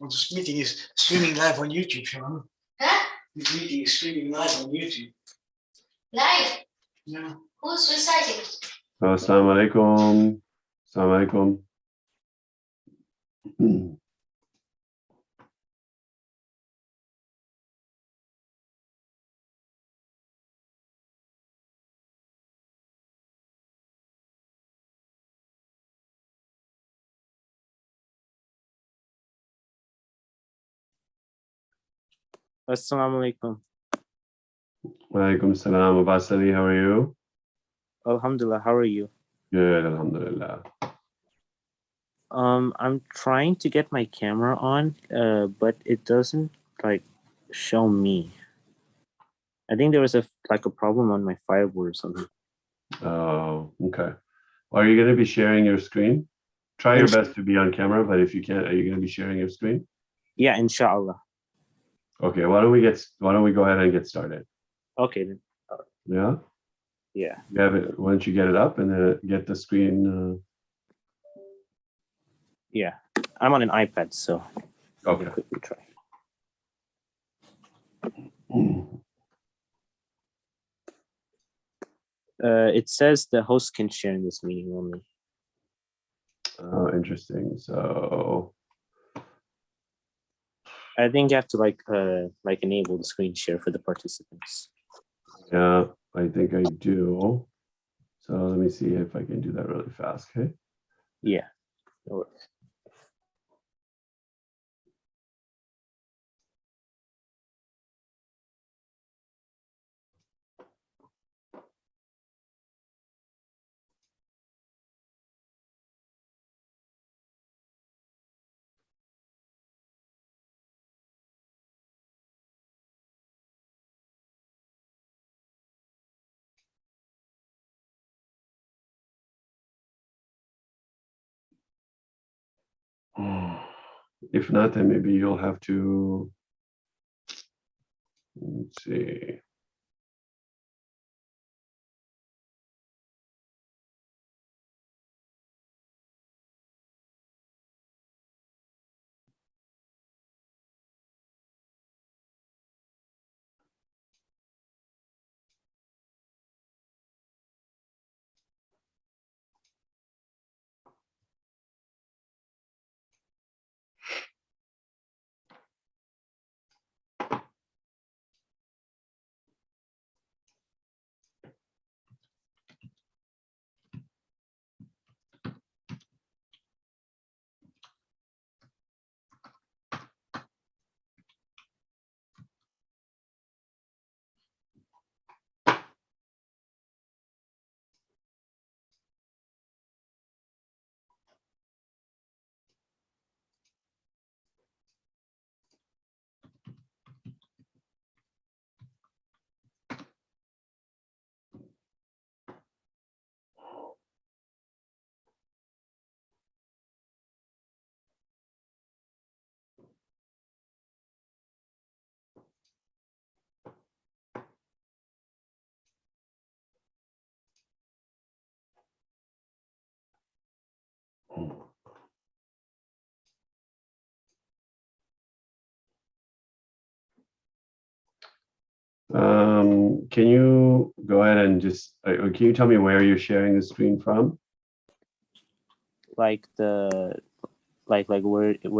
Well, this meeting is streaming live on YouTube, Shaman. Huh? This meeting is streaming live on YouTube. Live? Yeah. Who's reciting? Assalamu alaikum. Assalamu alaikum. Assalamu alaikum. Walaikum salam. Abasali, how are you? Alhamdulillah, how are you? Good, alhamdulillah. I'm trying to get my camera on, but it doesn't like show me. I think there was a problem on my firewall or something. Oh, okay. Are you going to be sharing your screen? Try your best to be on camera, but if you can't, are you going to be sharing your screen? Yeah, inshallah. Okay, why don't we go ahead and get started? Okay then. Yeah? Yeah. You have it. Why don't you get it up and then get the screen? Yeah. I'm on an iPad, so I Okay. can quickly try. It says the host can share in this meeting only. Oh, interesting. So I think you have to enable the screen share for the participants. yeah, I think I do. So let me see if I can do that really fast. Okay. Yeah. No worries. If not, then maybe you'll have to, let's see. Can you go ahead and just, can you tell me where you're sharing the screen from? Like where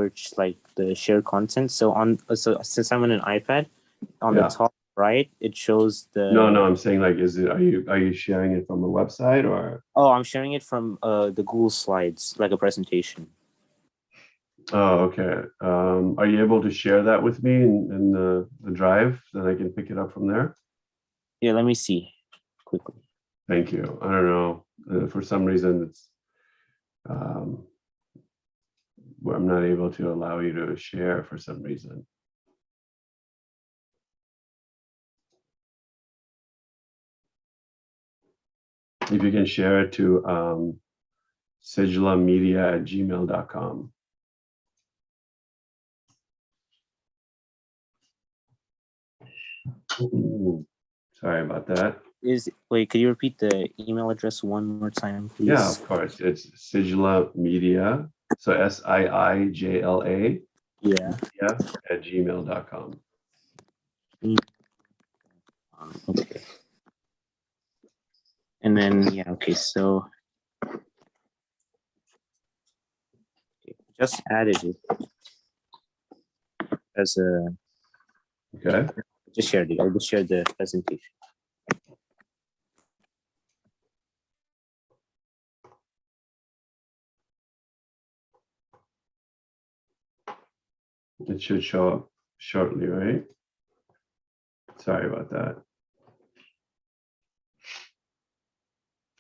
it's like the shared content. So since I'm on an iPad, on the top right, it shows the. No, I'm saying like, are you sharing it from a website or? Oh, I'm sharing it from the Google Slides, like a presentation. Oh, okay. Are you able to share that with me in the drive, then I can pick it up from there? Yeah, let me see quickly. Thank you. I don't know. For some reason, it's where I'm not able to allow you to share for some reason. If you can share it to SIIJLAmedia@gmail.com. Sorry about that. Wait, could you repeat the email address one more time, please? Yeah, of course. It's SIIJLA Media. So SIIJLA @gmail.com. Okay. And then okay, so just added it as a Okay. just shared it. I just shared the presentation. It should show up shortly, right? Sorry about that.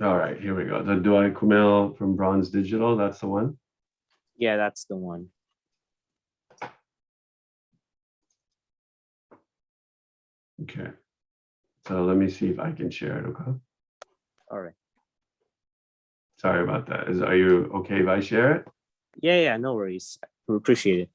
All right, here we go. The Dua Kumail from Bronze Digital, that's the one? Yeah, that's the one. Okay. So let me see if I can share it, okay? All right. Sorry about that. Are you okay if I share it? Yeah, no worries. We appreciate it.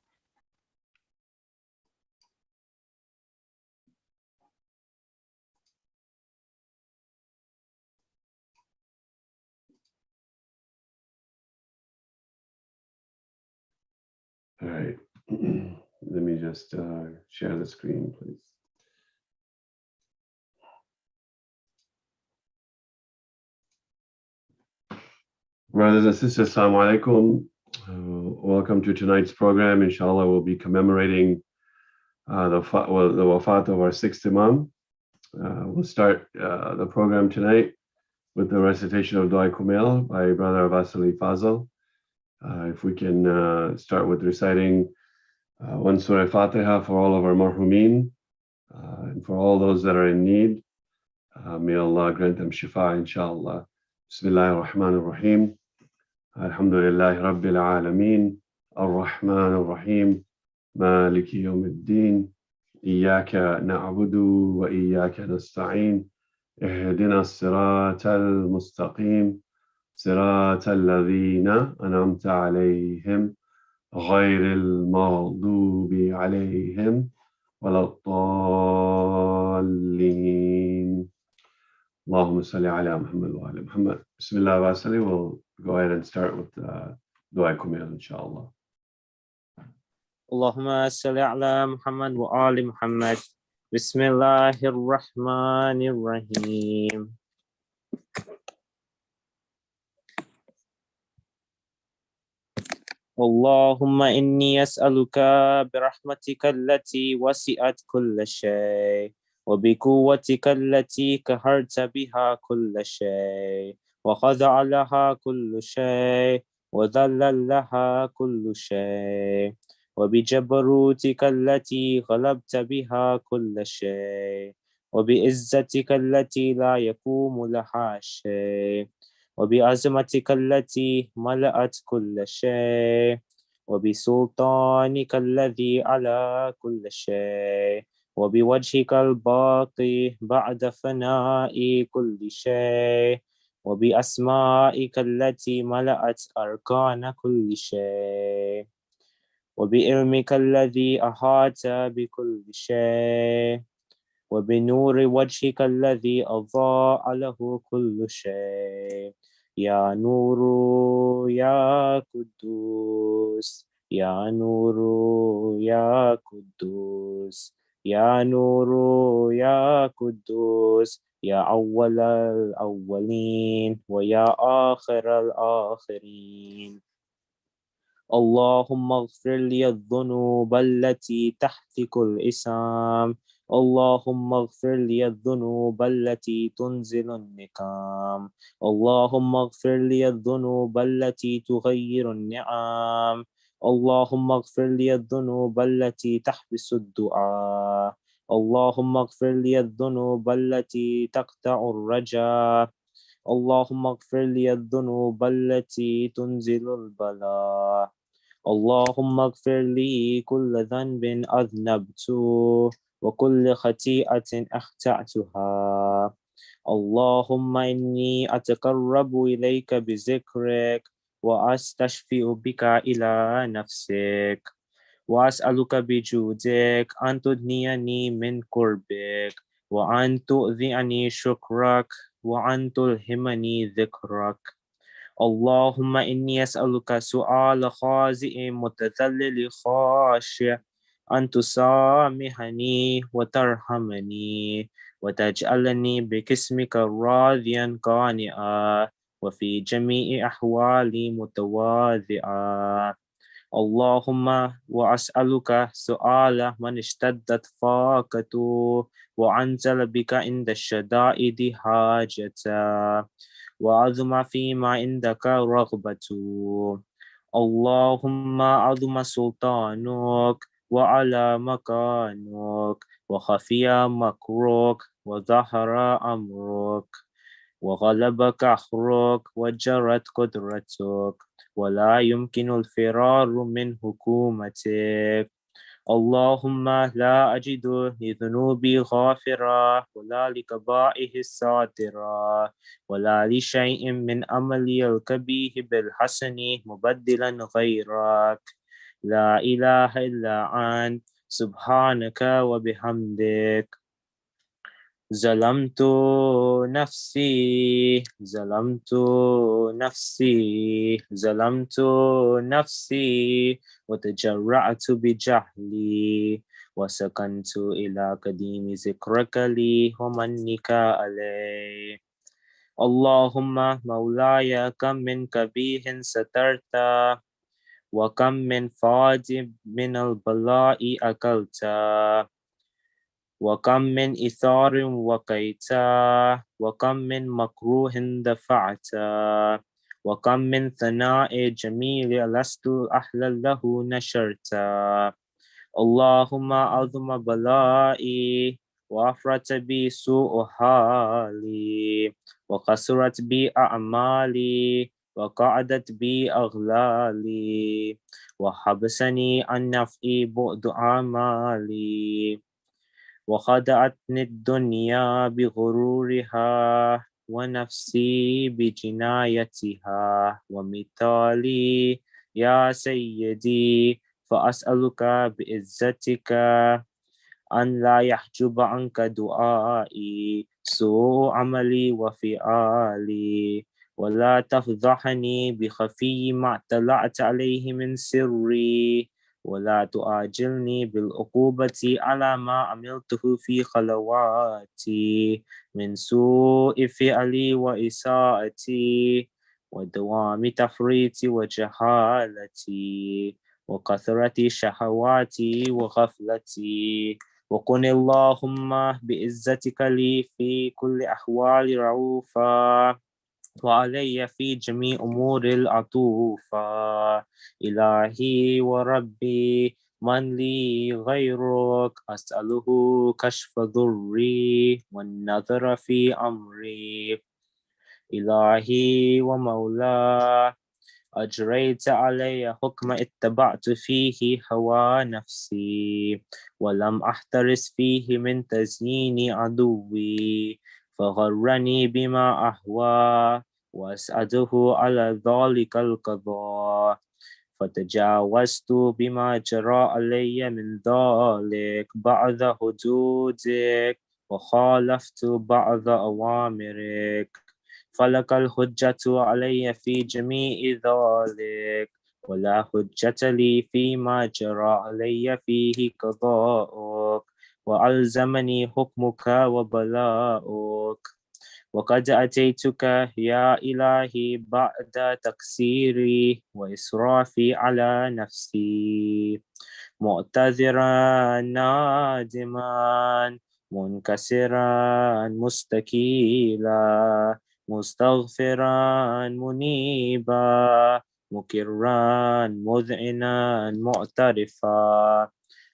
All right. Let me just share the screen, please. Brothers and sisters, assalamu alaikum. Welcome to tonight's program. Inshallah, we'll be commemorating the Wafat of our sixth Imam. We'll start the program tonight with the recitation of Dua Kumail by Brother Abbas Ali Fazal. If we can start with reciting one Surah Fatiha for all of our marhumin and for all those that are in need. May Allah grant them shifa, inshallah. Bismillahir Rahmanir Rahim. Alhamdulillahi Rabbil Alameen. Ar-Rahman Ar-Rahim. Maliki Yawmiddin. Iyyaka na'budu wa iyyaka nasta'in. اهدنا الصراط المستقيم صراط الذين أنعمت عليهم غير المغضوب عليهم ولا الضالين. اللهم صل على محمد وعلى محمد. Bismillah wa salli. We'll go ahead and start with Dua Kumail, inshallah. اللهم صل على محمد وآل محمد. بسم الله الرحمن الرحيم. اللهم إني أسألك برحمتك التي وسعت كل شيء وبقوتك التي قهرت بها كل شيء وخضع لها كل شيء وذل لها كل شيء وبجبروتك التي غلبت بها كل شيء وبعزتك التي لا يقوم لها شيء وبعظمتك التي ملأت كل شيء وبسلطانك الذي على كل شيء وبوجهك الباقي بعد فناء كل شيء وبأسمائك التي ملأت أركان كل شيء وبعلمك الذي أحاط بكل شيء وبنور وجهك الذي أضاء له كل شيء يا نور يا قدوس يا نور يا قدوس يا نور يا قدوس يا أول الأولين ويا آخر الآخرين. اللهم اغفر لي الذنوب التي تحتك الإسام. اللهم اغفر لي الذنوب التي تنزل النقام. اللهم اغفر لي الذنوب التي تغير النعم. اللهم اغفر لي الذنوب التي تحبس الدعاء. اللهم اغفر لي الذنوب التي تقطع الرجاء. اللهم اغفر لي الذنوب التي تنزل البلاء. اللهم اغفر لي كل ذنب أذنبته وكل خطيئة أخطأتها. اللهم إني أتقرب إليك بذكرك وأستشفع بك إلى نفسك وأسألك بجودك أن تدنيني من قربك وأن تؤذعني شكرك وأن تلهمني ذكرك. اللهم إني أسألك سؤال خازئ متذلل خاشع أن تسامحني وترحمني وتجعلني باسمك راضيا قانعا وفي جميع أحوالي متواضعا. اللهم وأسألك سؤال من اشتدت فاقته وأنزل بك عند الشدائد حاجته وعظم فيما عندك رغبته. اللهم عظم سلطانك وعلى مكانك وخفي مكرك وظهر أمرك وغلب قهرك وجرت قدرتك ولا يمكن الفرار من حكومتك. اللهم لا أجد لذنوبي غافرا ولا لكبائه ساترا ولا لشيء من أملي الكبيه بالحسن مبدلا غيرك. لا إله إلا أنت سبحانك وبحمدك. ظلمت نفسي ظلمت نفسي ظلمت نفسي وتجرعت بجهلي وسكنت إلى قديم ذكرك لي ومنك علي. اللهم مولاي كم من كبيه سترت وكم من فاج من البلاء أكلت وكم من إثار وقيتا وكم من مكروه دفعتا وكم من ثناء جميل لست أهلا له نشرتا. اللهم عظم بلائي وأفرت بي سوء حالي وقصرت بي أعمالي وقعدت بي أغلالي وحبسني عن نفعي بعد أعمالي وخدعتني الدنيا بغرورها ونفسي بجنايتها ومثالي يا سيدي فأسألك بعزتك أن لا يحجب عنك دعائي سوء عملي وفعالي ولا تفضحني بخفي ما اطلعت عليه من سري ولا تؤاجلني بالعقوبة على ما عملته في خلواتي من سوء فعلي وإساءتي ودوام تفريطي وجهالتي وكثرة شهواتي وغفلتي. وكن اللهم بعزتك لي في كل أحوال رؤوفا وعلي في جميع أمور العطوفة. إلهي وربي من لي غيرك أسأله كشف ضري والنظر في أمري. إلهي ومولاي أجريت علي حكم اتبعت فيه هوى نفسي ولم أحترس فيه من تزيين عدوي فغرني بما أهوى وأسعده على ذلك القضاء فتجاوزت بما جرى علي من ذلك بعد حدودك وخالفت بعض أوامرك فلك الحجة علي في جميع ذلك ولا حجة لي فيما جرى علي فيه قضاءك وألزمني حكمك وبلاؤك. وقد أتيتك يا إلهي بعد تقصيري وإسرافي على نفسي معتذرا نادما منكسرا مستكيلا مستغفرا منيبا مكرا مذعنا معترفا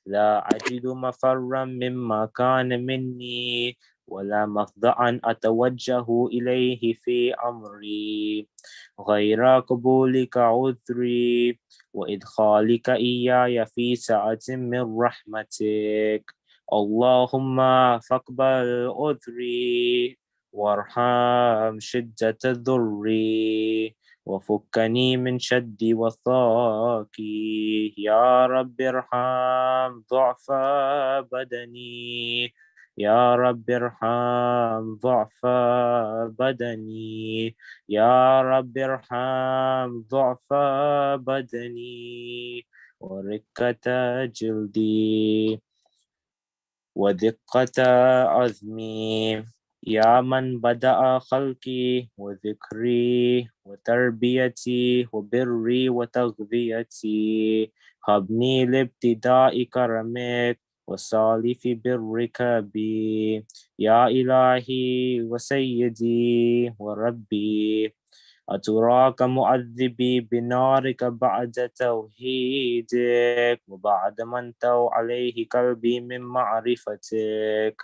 لا أجد مفرا مما كان مني ولا مفضعا أتوجه إليه في أمري غير قبولك عذري وإدخالك إياي في سعة من رحمتك. اللهم فاقبل عذري وارحم شدة ضري وفكني من شد وثاقي. يا رب ارحم ضعف بدني يا رب ارحم ضعف بدني يا رب ارحم ضعف بدني ورقة جلدي ودقة عظمي يا من بدأ خلقي وذكري وتربيتي وبري وتغذيتي هبني لابتداء كرمك وصالف برك بي يا إلهي وسيدي وربي أتراك مؤذبي بنارك بعد توحيدك وبعد ما انتو عليه قلبي من معرفتك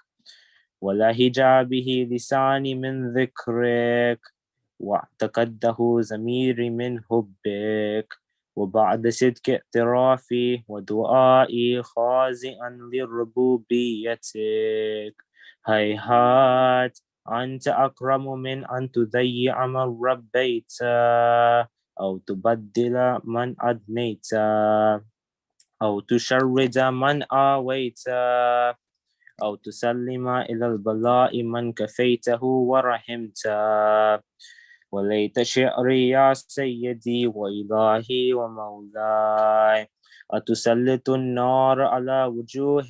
ولهج به لساني من ذكرك واعتقده ضميري من حبك وبعد صدق اعترافي ودعائي خاضعا لربوبيتك هيهات أنت أكرم من أن تضيع من ربيت أو تبدل من أدنيت أو تشرد من آويت أو تسلم إلى البلاء من كفيته ورحمته وليت شعري يا سيدي وإلهي ومولاي أتسلط النار على وجوه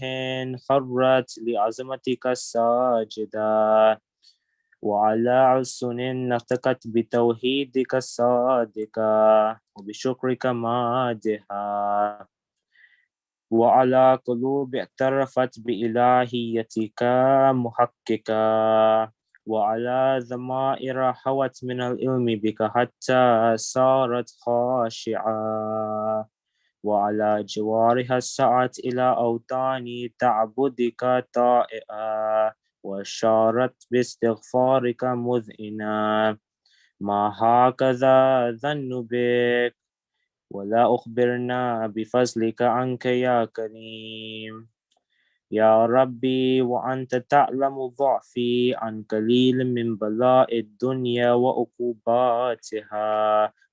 خرت لعظمتك الساجدة وعلى ألسن نطقت بتوحيدك الصادقة وبشكرك مادحة وعلى قلوب اعترفت بإلهيتك محققة وعلى ضمائر حوت من العلم بك حتى صارت خاشعة وعلى جوارها سعت إلى أوطان تعبدك طائعة وشارت باستغفارك مذئنة ما هكذا ظن بك ولا أخبرنا بفضلك عنك يا كريم يا ربي وأنت تعلم ضعفي عن قليل من بلاء الدنيا وعقوباتها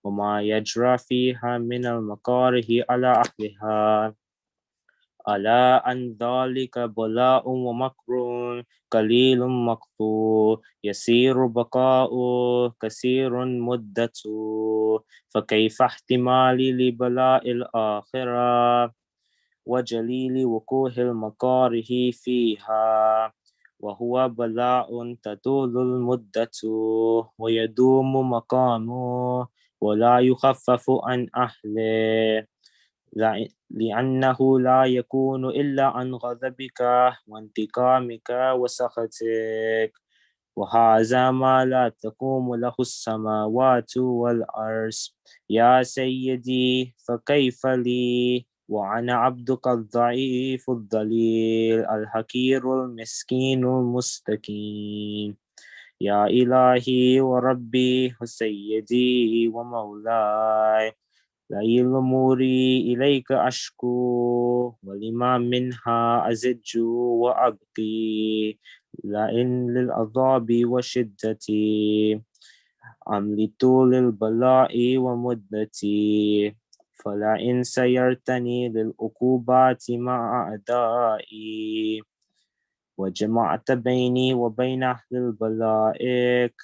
وما يجرى فيها من المكاره على أهلها ألا أن ذلك بلاء ومكر قليل مقطوع يسير بقاؤه كثير مدته فكيف احتمالي لبلاء الآخرة وجليل وقوع المكاره فيها وهو بلاء تطول المدة ويدوم مقامه ولا يخفف عن أهله لأنه لا يكون إلا عن غضبك وانتقامك وسخطك وهذا ما لا تقوم له السماوات والأرض يا سيدي فكيف لي وأنا عبدك الضعيف الضليل الحقير المسكين المستكين يا إلهي وربي وسيدي ومولاي لئن أموري إليك أشكو ولما منها أزج وأبقي لئن للعذاب وشدتي أم لطول البلاء ومدتي فلئن سيرتني للعقوبات مع أعدائي وجمعت بيني وبين أهل البلائك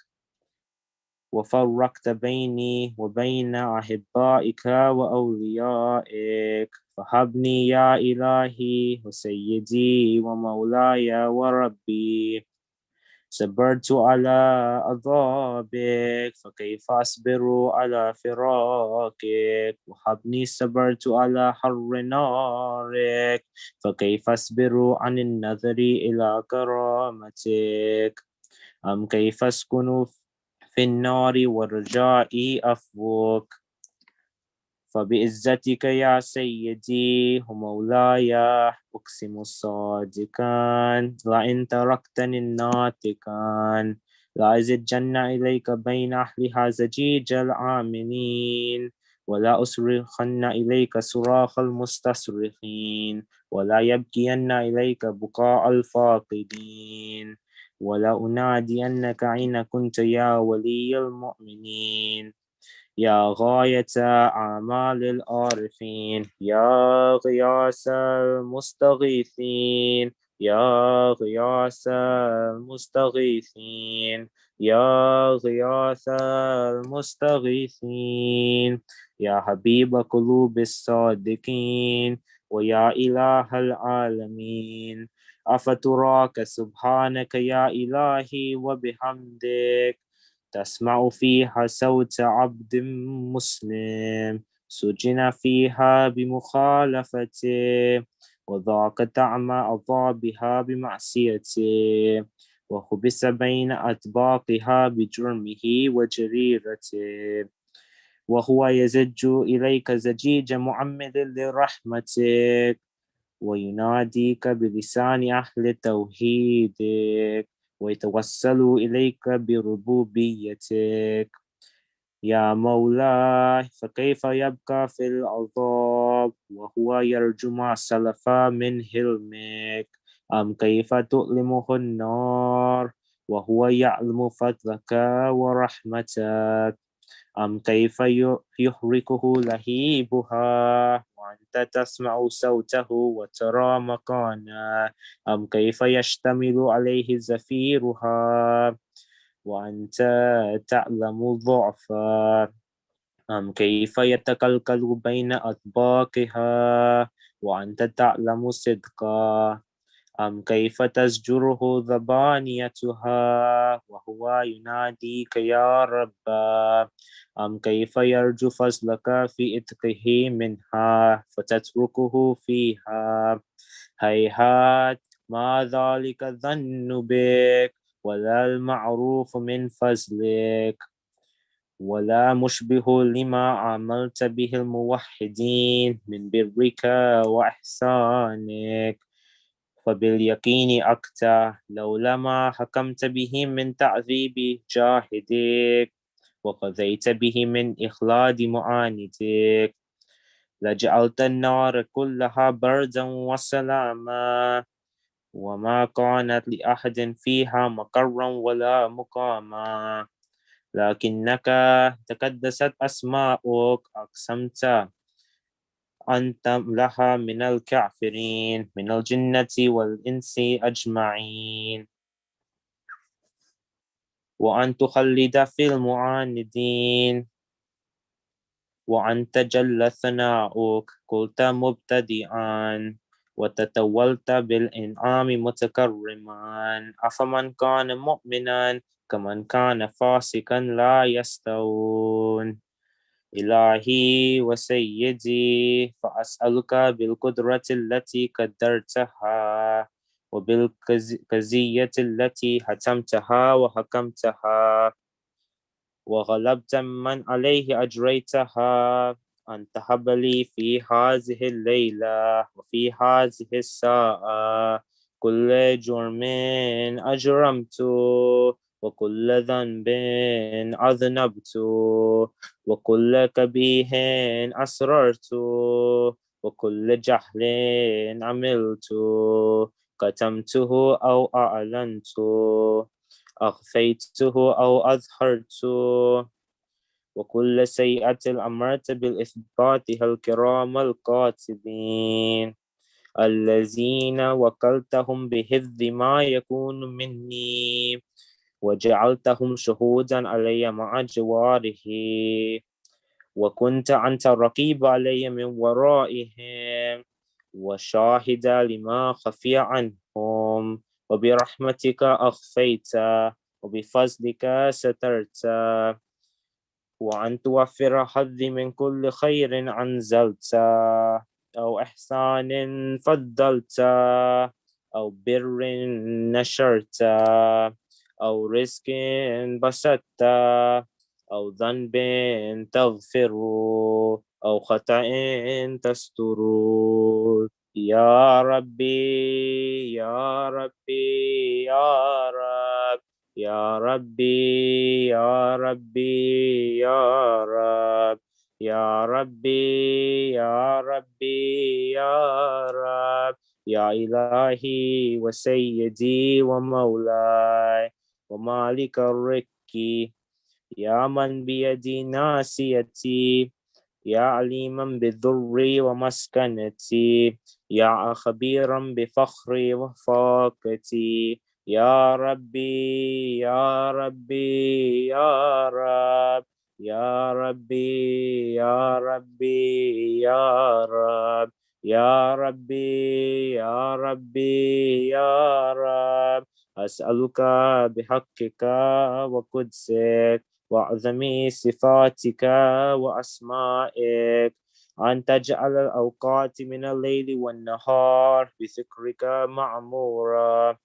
وفرقت بيني وبين أحبائك وأوليائك فهبني يا إلهي وسيدي ومولاي وربي صبرت على عذابك فكيف أصبر على فراقك وهبني صبرت على حر نارك فكيف أصبر عن النظر إلى كرامتك أم كيف أسكن في النار والرجاء أفوك فبعزتك يا سيدي ومولاي أقسم صادقا لئن تركتني الناطقا لأزجن إليك بين أهلها زجيج العاملين ولا أصرخن إليك صراخ المستصرخين ولا يبكين إليك بكاء الفاقدين ولا أنادينك أين كنت يا ولي المؤمنين يا غاية أعمال العارفين يا غياث المستغيثين يا غياث المستغيثين يا غياث المستغيثين يا حبيب قلوب الصادقين ويا إله العالمين أفتراك سبحانك يا إلهي وبحمدك تسمع فيها صوت عبد مسلم سجن فيها بمخالفته وذاق طعم عذابها بمعصيته وحبس بين أطباقها بجرمه وجريرته وهو يزج إليك زجيج معمد لرحمتك ويناديك بلسان أهل توحيدك ويتوسل إليك بربوبيتك يا مولاي فكيف يبقى في العذاب وهو يرجو ما سلف من حلمك أم كيف تؤلمه النار وهو يعلم فضلك ورحمتك أم كيف يحرقه لهيبها وأنت تسمع صوته وترى مكانه أم كيف يشتمل عليه زفيرها وأنت تعلم ضعفا أم كيف يتكلكل بين أطباقها وأنت تعلم صدقا أم كيف تزجره ذبانيتها وهو يناديك يا رب أم كيف يرجو فضلك في إتقه منها فتتركه فيها هيهات ما ذلك الظن بك ولا المعروف من فضلك ولا مشبه لما عملت به الموحدين من برك وإحسانك فباليقين أقطع لولا ما حكمت به من تعذيب جاهدك وقضيت به من إخلاد معاندك لجعلت النار كلها بردا وسلاما وما كانت لأحد فيها مقرا ولا مقاما لكنك تقدست أسماؤك أقسمت أنت لها من الكافرين من الجنة والإنس أجمعين وأن تخلد في المعاندين وأن تجل ثناؤك قلت مبتدئا وتتولت بالإنعام متكرما أفمن كان مؤمنا كمن كان فاسقا لا يستوون إلهي وسيدي فأسألك بالقدرة التي قدرتها وبالقضية التي حتمتها وحكمتها وغلبت من عليه أجريتها أن تهب لي في هذه الليلة وفي هذه الساعة كل جرم أجرمته وكل ذنب أذنبت وكل كبيه أسررت وكل جهل عملت كتمته أو أعلنت أخفيته أو أظهرته وكل سيئة أمرت بالإثباتها الكرام الكاتبين الذين وكلتهم بحفظ ما يكون مني وجعلتهم شهودا علي مع جواره وكنت أنت الرقيب علي من ورائهم وشاهد لما خفي عنهم وبرحمتك أخفيت وبفضلك سترت وأن توفر حظي من كل خير أنزلت أو إحسان فضلت أو بر نشرت أو رزق بسطت أو ذنب تغفر أو خطأ تستر يا ربي يا ربي يا رب يا ربي يا ربي يا رب يا ربي يا ربي يا رب يا إلهي وسيدي ومولاي ومالك الرك يا من بيدي ناسيتي يا عليما بالذر ومسكنتي يا خبيرا بفخري وفاقتي يا ربي يا ربي يا رب يا ربي يا ربي يا رب يا ربي يا ربي يا رب أسألك بحقك وقدسك وأعظم صفاتك وأسمائك أن تجعل الأوقات من الليل والنهار بذكرك معمورة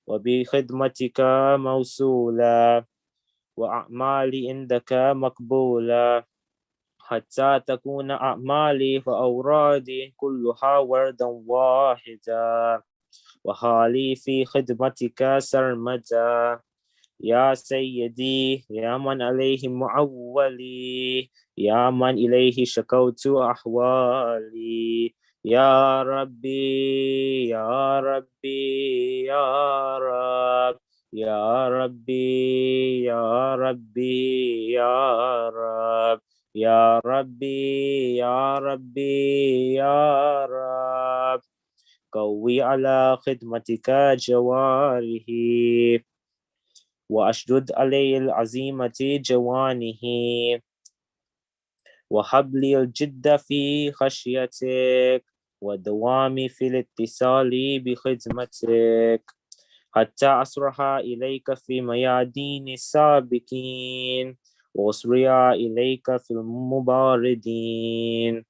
وبخدمتك موصولة وأعمالي عندك مقبولة حتى تكون أعمالي وأورادي كلها وردا واحدا وحالي في خدمتك سرمدا يا سيدي يا من عليه معولي يا من إليه شكوت أحوالي يا ربي يا ربي يا رب يا ربي يا ربي يا رب يا ربي يا ربي يا رب قوي على خدمتك جواره وأشدد علي العزيمة جوانه وهب لي الجد في خشيتك والدوام في الاتصال بخدمتك حتى أسرح إليك في ميادين السابقين وأسرع إليك في المباردين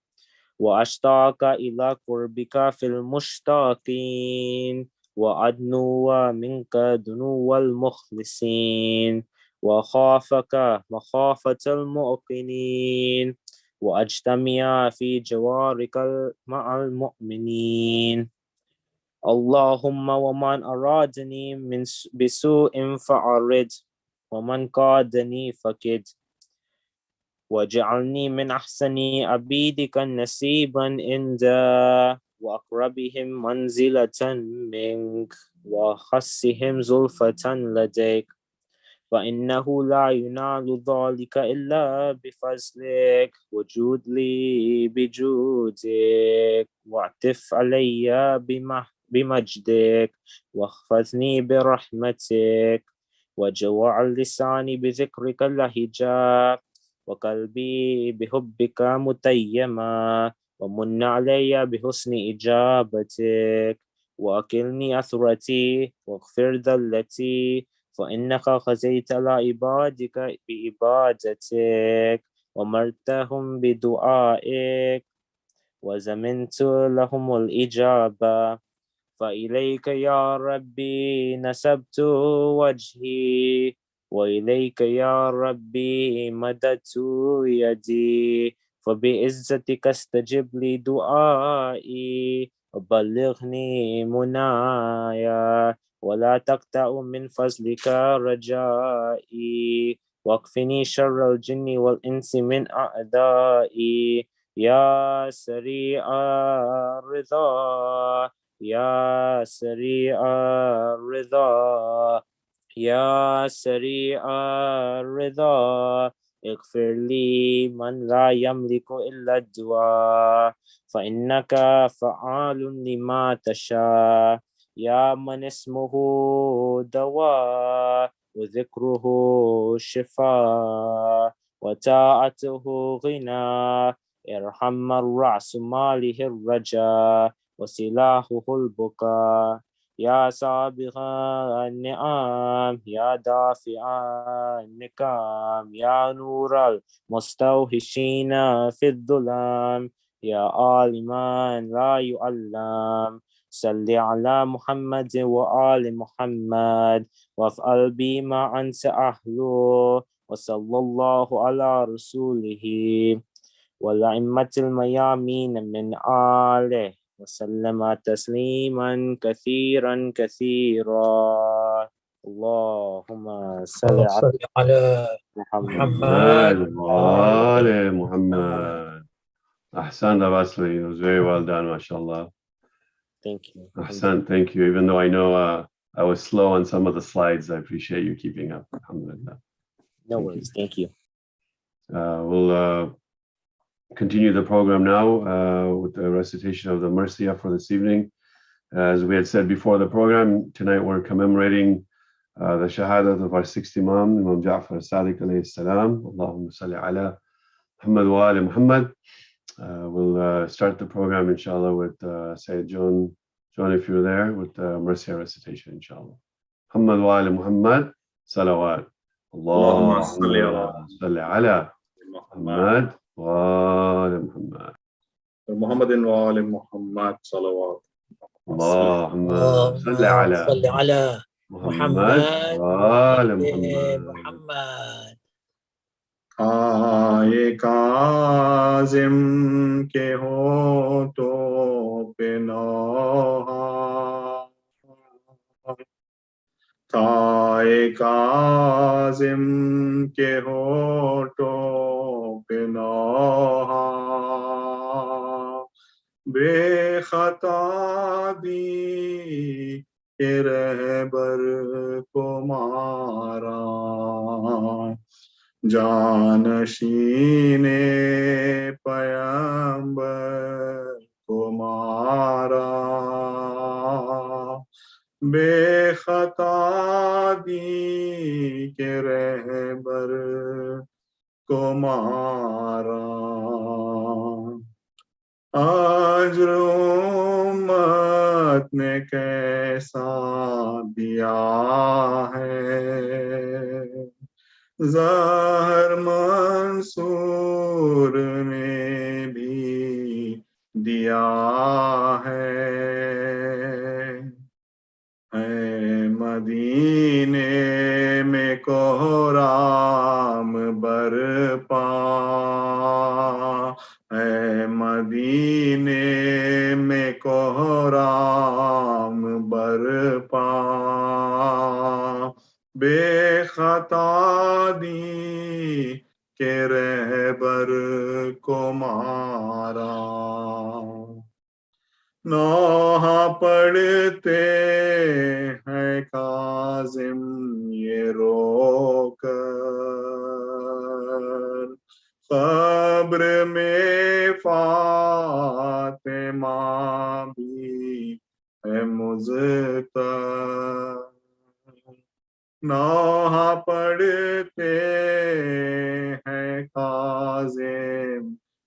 وأشتاق إلى قربك في المشتاقين وأدنو منك دنو المخلصين وخافك مخافة المؤمنين وأجتمع في جوارك مع المؤمنين اللهم ومن أرادني بسوء فأرد ومن قادني فكد واجعلني من أحسن عبيدك نصيبا عند وأقربهم منزلة منك وخصهم زلفة لديك فإنه لا ينال ذلك إلا بفضلك وجود لي بجودك واعطف علي بمجدك واحفظني برحمتك وجوع اللسان بذكرك اللهجة وقلبي بحبك متيما ومن علي بحسن إجابتك وأكلني أثرتي واغفر ذلتي فإنك خزيت على عبادك بإبادتك ومرتهم بدعائك وزمنت لهم الإجابة فإليك يا ربي نسبت وجهي وإليك يا ربي مددت يدي فبعزتك استجب لي دعائي وبلغني منايا ولا تقطع من فضلك رجائي واكفني شر الجن والإنس من أعدائي يا سريع الرضا يا سريع الرضا يا سريع الرضا اغفر لي من لا يملك إلا الدعاء فإنك فعال لما تشاء يا من اسمه دواء وذكره شفاء وطاعته غنى ارحم من رأس ماله الرجاء وسلاحه البكاء يا سابغ النعم يا دافع النقام يا نور المستوحشين في الظلام يا عالما لا يعلم صل على محمد وآل محمد وافعل بما أنت أهله وصلى الله على رسوله والأئمة الميامين من آله وسلم تسليما كثيرا كثيرا اللهم صل على محمد وآل محمد. Ahsan Basri, it was very well done, mashallah. Thank you. Ahsan, thank you. Even though I know I was slow on some of the slides, I appreciate you keeping up. Alhamdulillah. No worries. Thank you. We'll continue the program now with the recitation of the Marsiya for this evening. As we had said before the program, tonight we're commemorating the Shahadat of our sixth Imam, Imam Ja'far Sadiq alayhi salam. Allahumma salli ala Muhammad wa ali Muhammad. We'll start the program, inshallah, with Sayyid John. John, if you're there, with the Marsiya recitation, inshallah. Muhammad wa ali Muhammad, salawat. Allahumma salli ala Muhammad wa ali Muhammad. Muhammadin wa ali Muhammad, salawat. Allahumma salli ala Muhammad wa ali Muhammad. آئے کاظم کے ہونٹوں پہ نوحہ تھائے کاظم کے ہونٹوں پہ نوحہ بے خطا دی کہ رہبر کو مارا جانشین پیمبر کو مارا بے خطا دی کہ رہبر کو مارا آج امت نے کیسا دیا ہے ظاہر منصور نے بھی دیا ہے مدینے میں کوہرام برپا مدینے میں کوہرام برپا بے خطا دی کہ رہبر کو مارا نوحہ پڑھتے ہیں کاظم یہ رو کر قبر میں فاطمہ بھی ہے مضطر نوحہ پڑھتے ہیں کاظم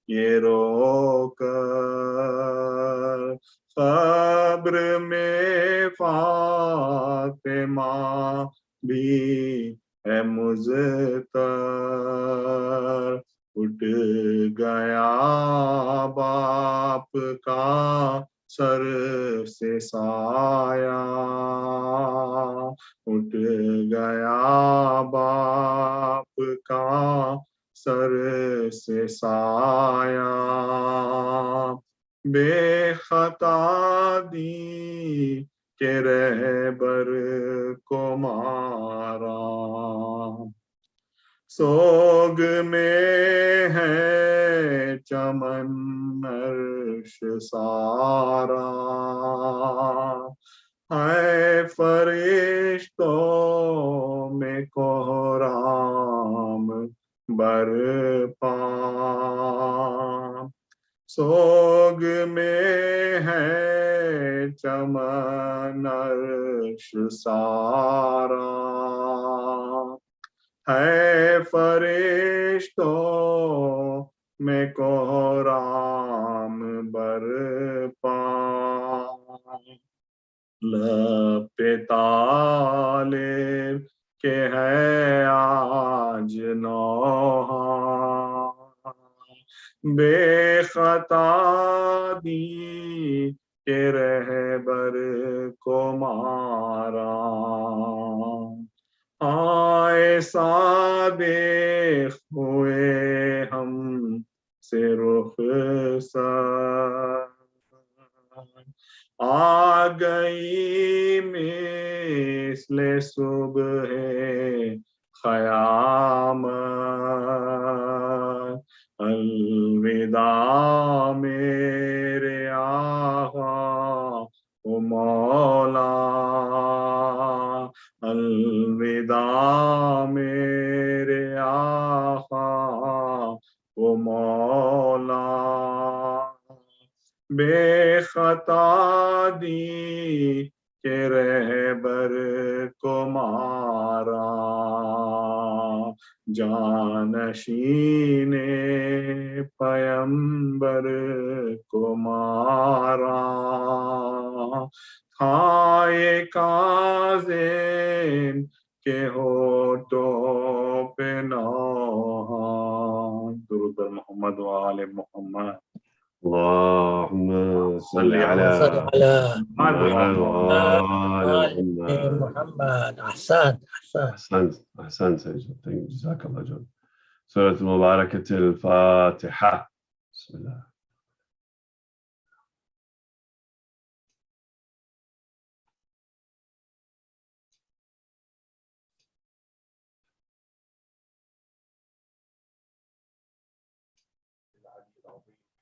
یہ رو کر قبر میں فاطمہ بھی ہے مضطر اٹھ گیا باپ کا سر سے سایہ اٹھ گیا باپ کا سر سے سایہ بے خطا دی کہ رہبر کو مارا سوگ میں ہے چمن عرش سارا ہے فرشتوں میں کوہرام برپا سوگ میں ہے چمن عرش سارا ہے فرشتوں میں کوہرام برپا لب پہ طالب کہ ہے آج نوحہ بے خطا دی کہ رہبر کو مارا آئے صادق ہوئے ہم سے رخصت آ گئی مثل صبح قیامت الوداع میرے آقا و مولا الوداع میرے آقا و مولا खता दी के रहबर को मारा जानशीने पयंबर को मारा खाए Kazem के होठों पे नौहा दुरूद पर मोहम्मद व आले Mohammad اللهم صل على محمد وآل محمد. محمد أحسنت أحسنت سيدنا. جزاك الله خير. سورة المباركة الفاتحة. بسم الله.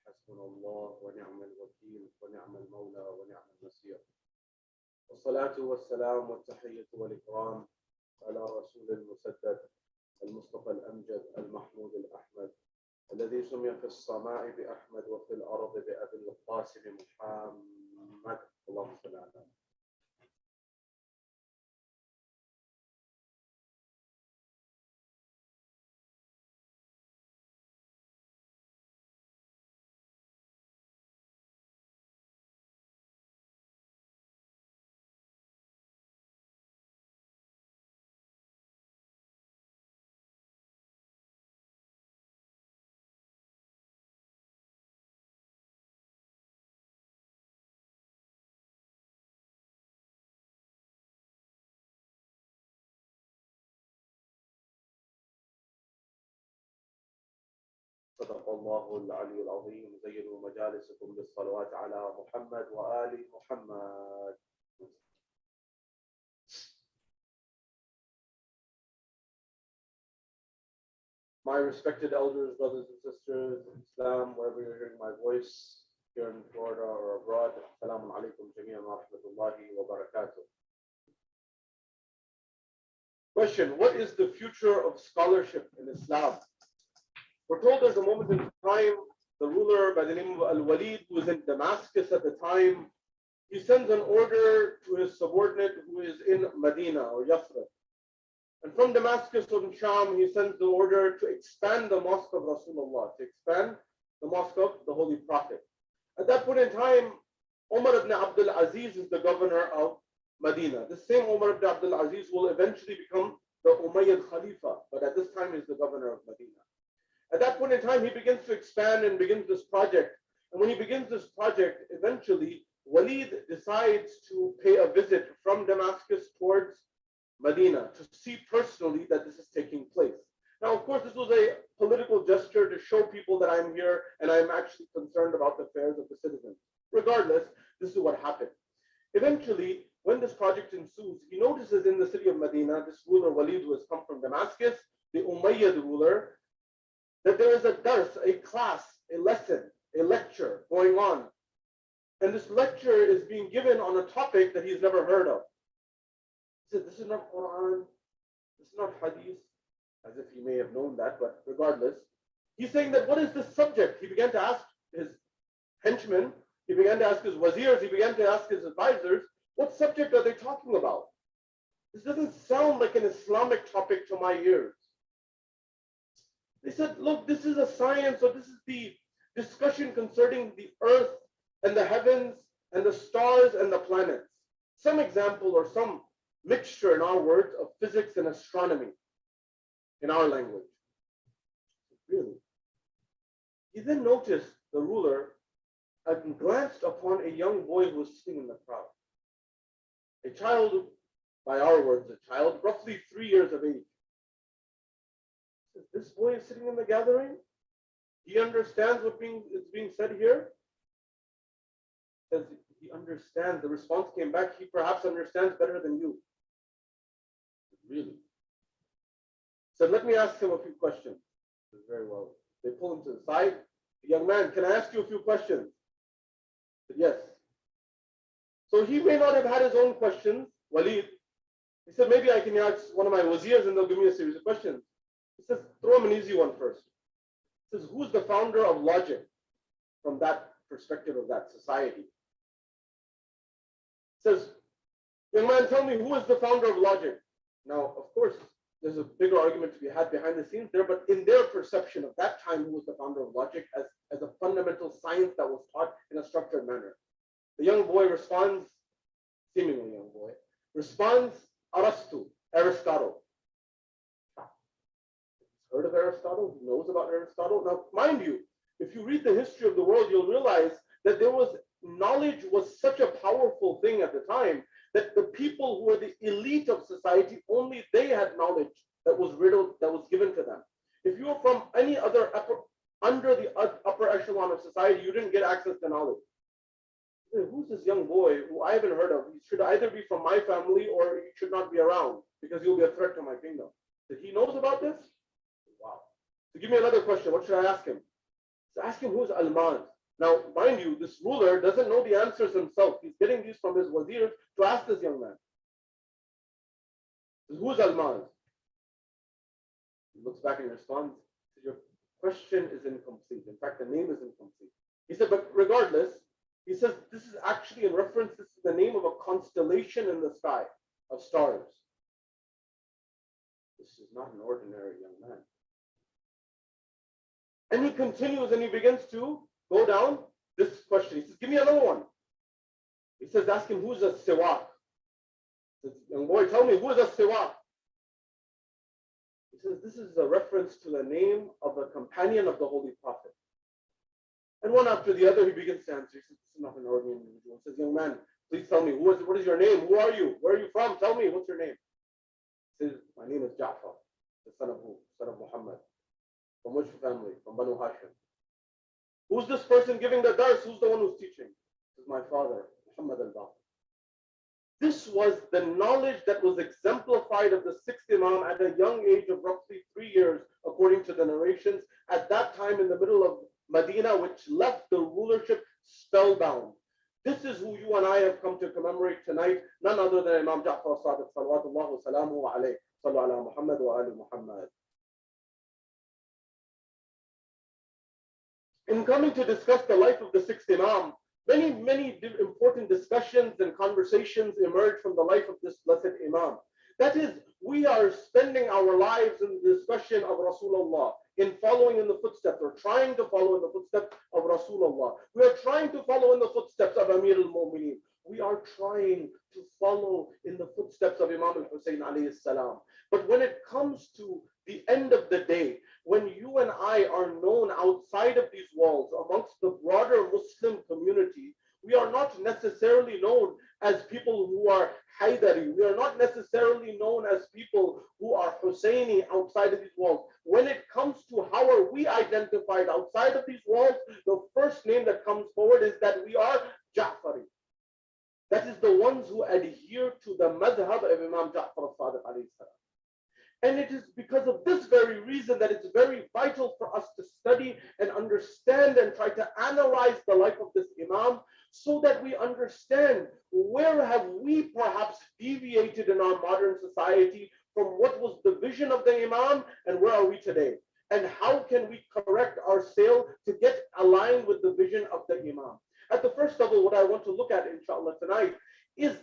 حسبنا الله ونعم الوكيل ونعم المولى ونعم النصير والصلاة والسلام والتحية والإكرام على رسول المسدد المصطفى الأمجد المحمود الأحمد الذي سمي في السماء بأحمد وفي الأرض بأبي القاسم محمد اللهم صل على محمد. صدق الله العلي العظيم. زينوا مجالسكم بالصلوات على محمد وآل محمد. My respected elders, brothers and sisters in Islam, wherever you're hearing my voice, here in Florida or abroad, Assalamu alaikum jami'an wa rahmatullahi wa barakatuh. Question: what is the future of scholarship in Islam? We're told there's a moment in time, the ruler by the name of Al-Walid, who was in Damascus at the time, he sends an order to his subordinate who is in Medina or Yathrib. And from Damascus or Sham, he sends the order to expand the mosque of Rasulullah, to expand the mosque of the Holy Prophet. At that point in time, Umar ibn Abdul Aziz is the governor of Medina. The same Umar ibn Abdul Aziz will eventually become the Umayyad Khalifa, but at this time he's the governor of Medina. At that point in time, he begins to expand and begins this project. And when he begins this project, eventually, Walid decides to pay a visit from Damascus towards Medina to see personally that this is taking place. Now, of course, this was a political gesture to show people that I'm here and I'm actually concerned about the affairs of the citizens. Regardless, this is what happened. Eventually, when this project ensues, he notices in the city of Medina, this ruler Walid, who has come from Damascus, the Umayyad ruler, that there is a dars, a class, a lesson, a lecture going on. And this lecture is being given on a topic that he's never heard of. He said, this is not Quran, this is not Hadith, as if he may have known that, but regardless. He's saying that what is this subject? He began to ask his henchmen, he began to ask his wazirs, he began to ask his advisors, what subject are they talking about? This doesn't sound like an Islamic topic to my ears. They said, look, this is a science, or this is the discussion concerning the earth and the heavens and the stars and the planets. Some example or some mixture, in our words, of physics and astronomy in our language. Really? He then noticed, the ruler, and glanced upon a young boy who was sitting in the crowd. A child, by our words, a child, roughly 3 years of age. This boy is sitting in the gathering. He understands what is being said here. Says he understands. The response came back. He perhaps understands better than you. Really? So let me ask him a few questions. Very well. They pull him to the side. The young man, can I ask you a few questions? He said, yes. So he may not have had his own questions, Walid. He said, maybe I can ask one of my wazirs and they'll give me a series of questions. He says, throw him an easy one first. He says, who's the founder of logic from that perspective of that society? Says, young man, tell me, who is the founder of logic? Now, of course, there's a bigger argument to be had behind the scenes there, but in their perception of that time, who was the founder of logic as a fundamental science that was taught in a structured manner? The young boy responds, seemingly young boy, responds, Aristotle, Aristotle. Heard of Aristotle? Who knows about Aristotle? Now, mind you, if you read the history of the world, you'll realize that knowledge was such a powerful thing at the time that the people who were the elite of society, only they had knowledge that was given to them. If you were from any other under the upper echelon of society, you didn't get access to knowledge. Who's this young boy who I haven't heard of? He should either be from my family or he should not be around because he'll be a threat to my kingdom. That he knows about this? Wow. So give me another question. What should I ask him? So ask him who's Alman. Now, mind you, this ruler doesn't know the answers himself. He's getting these from his wazirs to ask this young man. Who's Alman? He looks back and responds, your question is incomplete. In fact, the name is incomplete. He said, but regardless, he says, this is actually in reference, this is the name of a constellation in the sky of stars. This is not an ordinary young man. And he continues and he begins to go down this question. He says, give me another one. He says, ask him, who's a siwak? He says, young boy, tell me, who is a siwak? He says, this is a reference to the name of a companion of the Holy Prophet. And one after the other, he begins to answer. He says, this is not an ordinary individual. He says, young man, please tell me, what is your name? Who are you? Where are you from? Tell me, what's your name? He says, my name is Ja'far, the son of who? Son of Muhammad. From which family? From Banu Hashim. Who's this person giving the dars? Who's the one who's teaching? This is my father, Muhammad al-Baqir. This was the knowledge that was exemplified of the sixth Imam at a young age of roughly 3 years, according to the narrations, at that time in the middle of Medina, which left the rulership spellbound. This is who you and I have come to commemorate tonight, none other than Imam Ja'far Sadiq, salawatullah wa salamu alayhi, sallu ala Muhammad wa ali Muhammad. In coming to discuss the life of the sixth Imam, many important discussions and conversations emerge from the life of this blessed Imam. That is, we are spending our lives in the discussion of Rasulullah, in following in the footsteps, or trying to follow in the footsteps of Rasulullah. We are trying to follow in the footsteps of Amir al-Mu'mineen. We are trying to follow in the footsteps of Imam al-Hussein alayhi salam. But when it comes to the end of the day, when you and I are known outside of these walls amongst the broader Muslim community, we are not necessarily known as people who are Haidari. We are not necessarily known as people who are Husseini outside of these walls. When it comes to how are we identified outside of these walls, the first name that comes forward is that we are Ja'fari. That is the ones who adhere to the madhab of Imam Ja'far al-Sadiq alayhi salam. And it is because of this very reason that it's very vital for us to study and understand and try to analyze the life of this Imam, so that we understand where have we perhaps deviated in our modern society from what was the vision of the Imam, and where are we today? And how can we correct our sail to get aligned with the vision of the Imam? At the first level, what I want to look at, inshallah, tonight is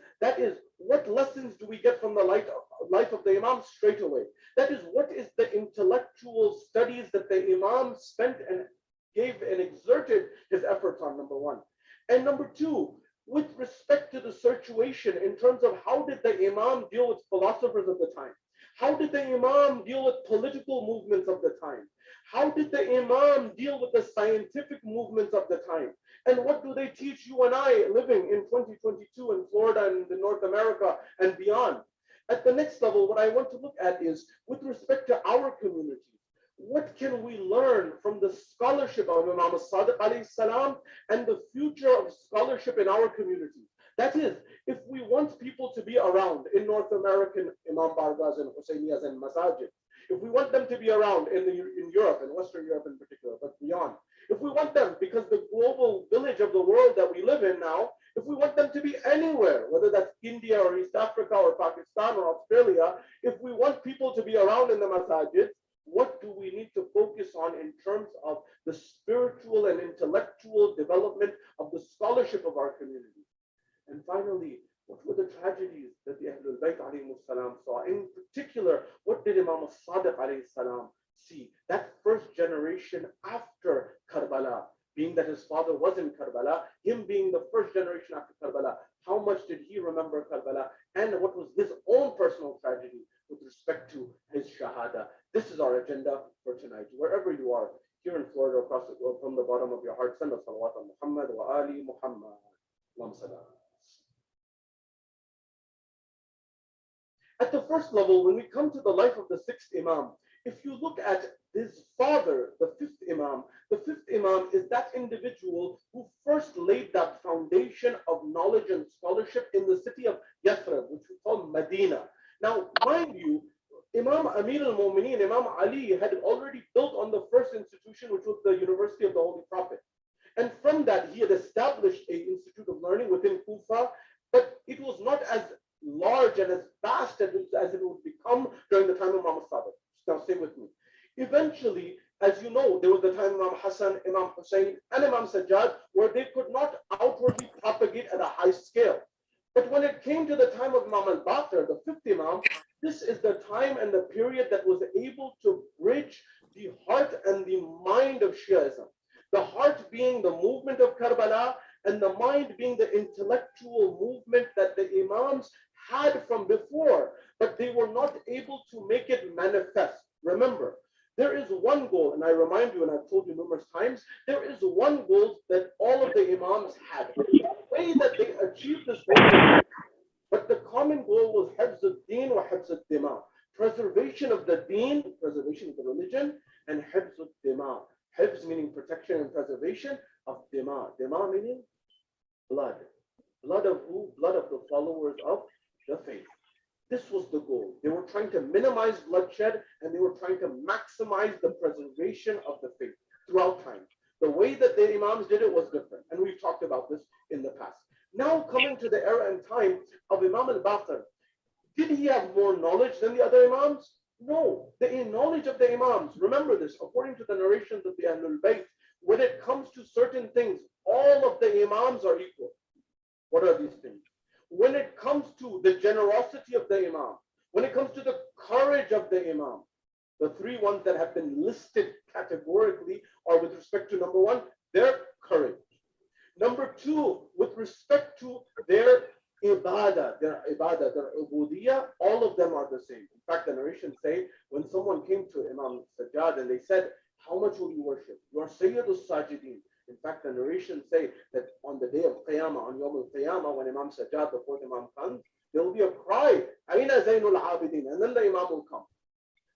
what lessons do we get from the life of the Imam straight away? That is, what is the intellectual studies that the Imam spent and gave and exerted his efforts on, number one. And number two, with respect to the situation in terms of how did the Imam deal with philosophers of the time? How did the Imam deal with political movements of the time? How did the Imam deal with the scientific movements of the time? And what do they teach you and I living in 2022 in Florida and in North America and beyond? At the next level, what I want to look at is with respect to our community. What can we learn from the scholarship of Imam Sadiq alayhi salam and the future of scholarship in our community? That is, if we want people to be around in North American Imam Bargas and Husseinias and Masajid, if we want them to be around in Europe, in Western Europe in particular, but beyond, if we want them, because the global village of the world that we live in now, if we want them to be anywhere, whether that's India or East Africa or Pakistan or Australia, if we want people to be around in the masajid, what do we need to focus on in terms of the spiritual and intellectual development of the scholarship of our community? And finally, What were the tragedies that the Ahlul Bayt alayhi salam saw? In particular, what did Imam Sadiq alayhi salam see? That first generation after Karbala, being that his father was in Karbala, him being the first generation after Karbala, how much did he remember Karbala? And what was his own personal tragedy with respect to his Shahada? This is our agenda for tonight. Wherever you are, here in Florida, across the world, from the bottom of your heart, send us salawat on Muhammad wa ali Muhammad. Allahumma salli. At the first level, when we come to the life of the sixth Imam, if you look at his father, the fifth Imam is that individual who first laid that foundation of knowledge and scholarship in the city of Yathrib, which we call Medina. Now, mind you, Imam Amir al-Mu'mineen, Imam Ali, had already built on the first institution, which was the University of the Holy Prophet. And from that, he had established an institute of learning within Kufa, but it was not as large and as vast as it would become during the time of Imam Sadiq. Now stay with me. Eventually, as you know, there was the time of Imam Hassan, Imam Hussein, and Imam Sajjad, where they could not outwardly propagate at a high scale. But when it came to the time of Imam al-Baqir, the fifth Imam, this is the time and the period that was able to bridge the heart and the mind of Shiaism. The heart being the movement of Karbala, and the mind being the intellectual movement that the Imams had from before, but they were not able to make it manifest. Remember, there is one goal, and I remind you, and I've told you numerous times, there is one goal that all of the Imams had. The way that they achieved this goal, but the common goal was Hifz al-Din wa Hifz al-Dima, preservation of the Deen, preservation of the religion, and Hifz al-Dima. Hifz meaning protection and preservation of Dima. Dima meaning blood. Blood of who? Blood of the followers of the faith. This was the goal. They were trying to minimize bloodshed, and they were trying to maximize the preservation of the faith throughout time. The way that the Imams did it was different, and we've talked about this in the past. Now coming to the era and time of Imam al-Baqir, did he have more knowledge than the other Imams? No. The knowledge of the Imams, remember this, according to the narrations of the Ahlul Bayt, when it comes to certain things, all of the Imams are equal. What are these things? When it comes to the generosity of the Imam, when it comes to the courage of the Imam, the three ones that have been listed categorically are with respect to number one, their courage. Number two, with respect to their ibadah, their ubudiyah, all of them are the same. In fact, the narrations say when someone came to Imam Sajjad and they said, how much will you worship? You are Sayyidul Sajidin. In fact, the narrations say that on the day of Qiyamah, on Yawm al-Qiyamah, when Imam Sajjad, the fourth Imam comes, there will be a cry, Aina Zainul Abidin, and then the Imam will come.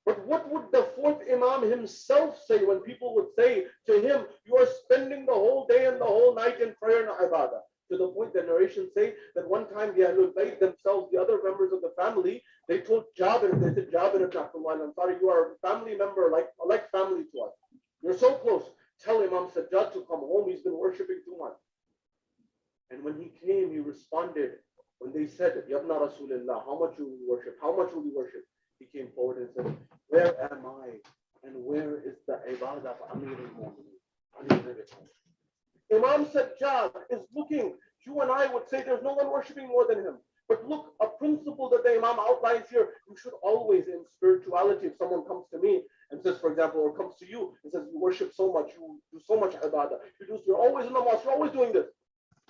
But what would the fourth Imam himself say when people would say to him, you are spending the whole day and the whole night in prayer and ibadah? To the point the narrations say that one time the Ahlul Bayt themselves, the other members of the family, they told Jabir, they said, Jabir ibn Abdullah, I'm sorry, you are a family member, like family to us. You're so close. Tell Imam Sajjad to come home, he's been worshipping too much. And when he came, he responded, when they said, Yabna Rasulullah, how much will you worship? How much will you worship? He came forward and said, where am I? And where is the ibadah of Amir al-Mu'mineen? Imam Sajjad is looking. You and I would say there's no one worshiping more than him. But look, a principle that the Imam outlines here, you should always, in spirituality, if someone comes to me and says, for example, or comes to you and says, you worship so much, you do so much ibadah, you're always in the mosque, you're always doing this.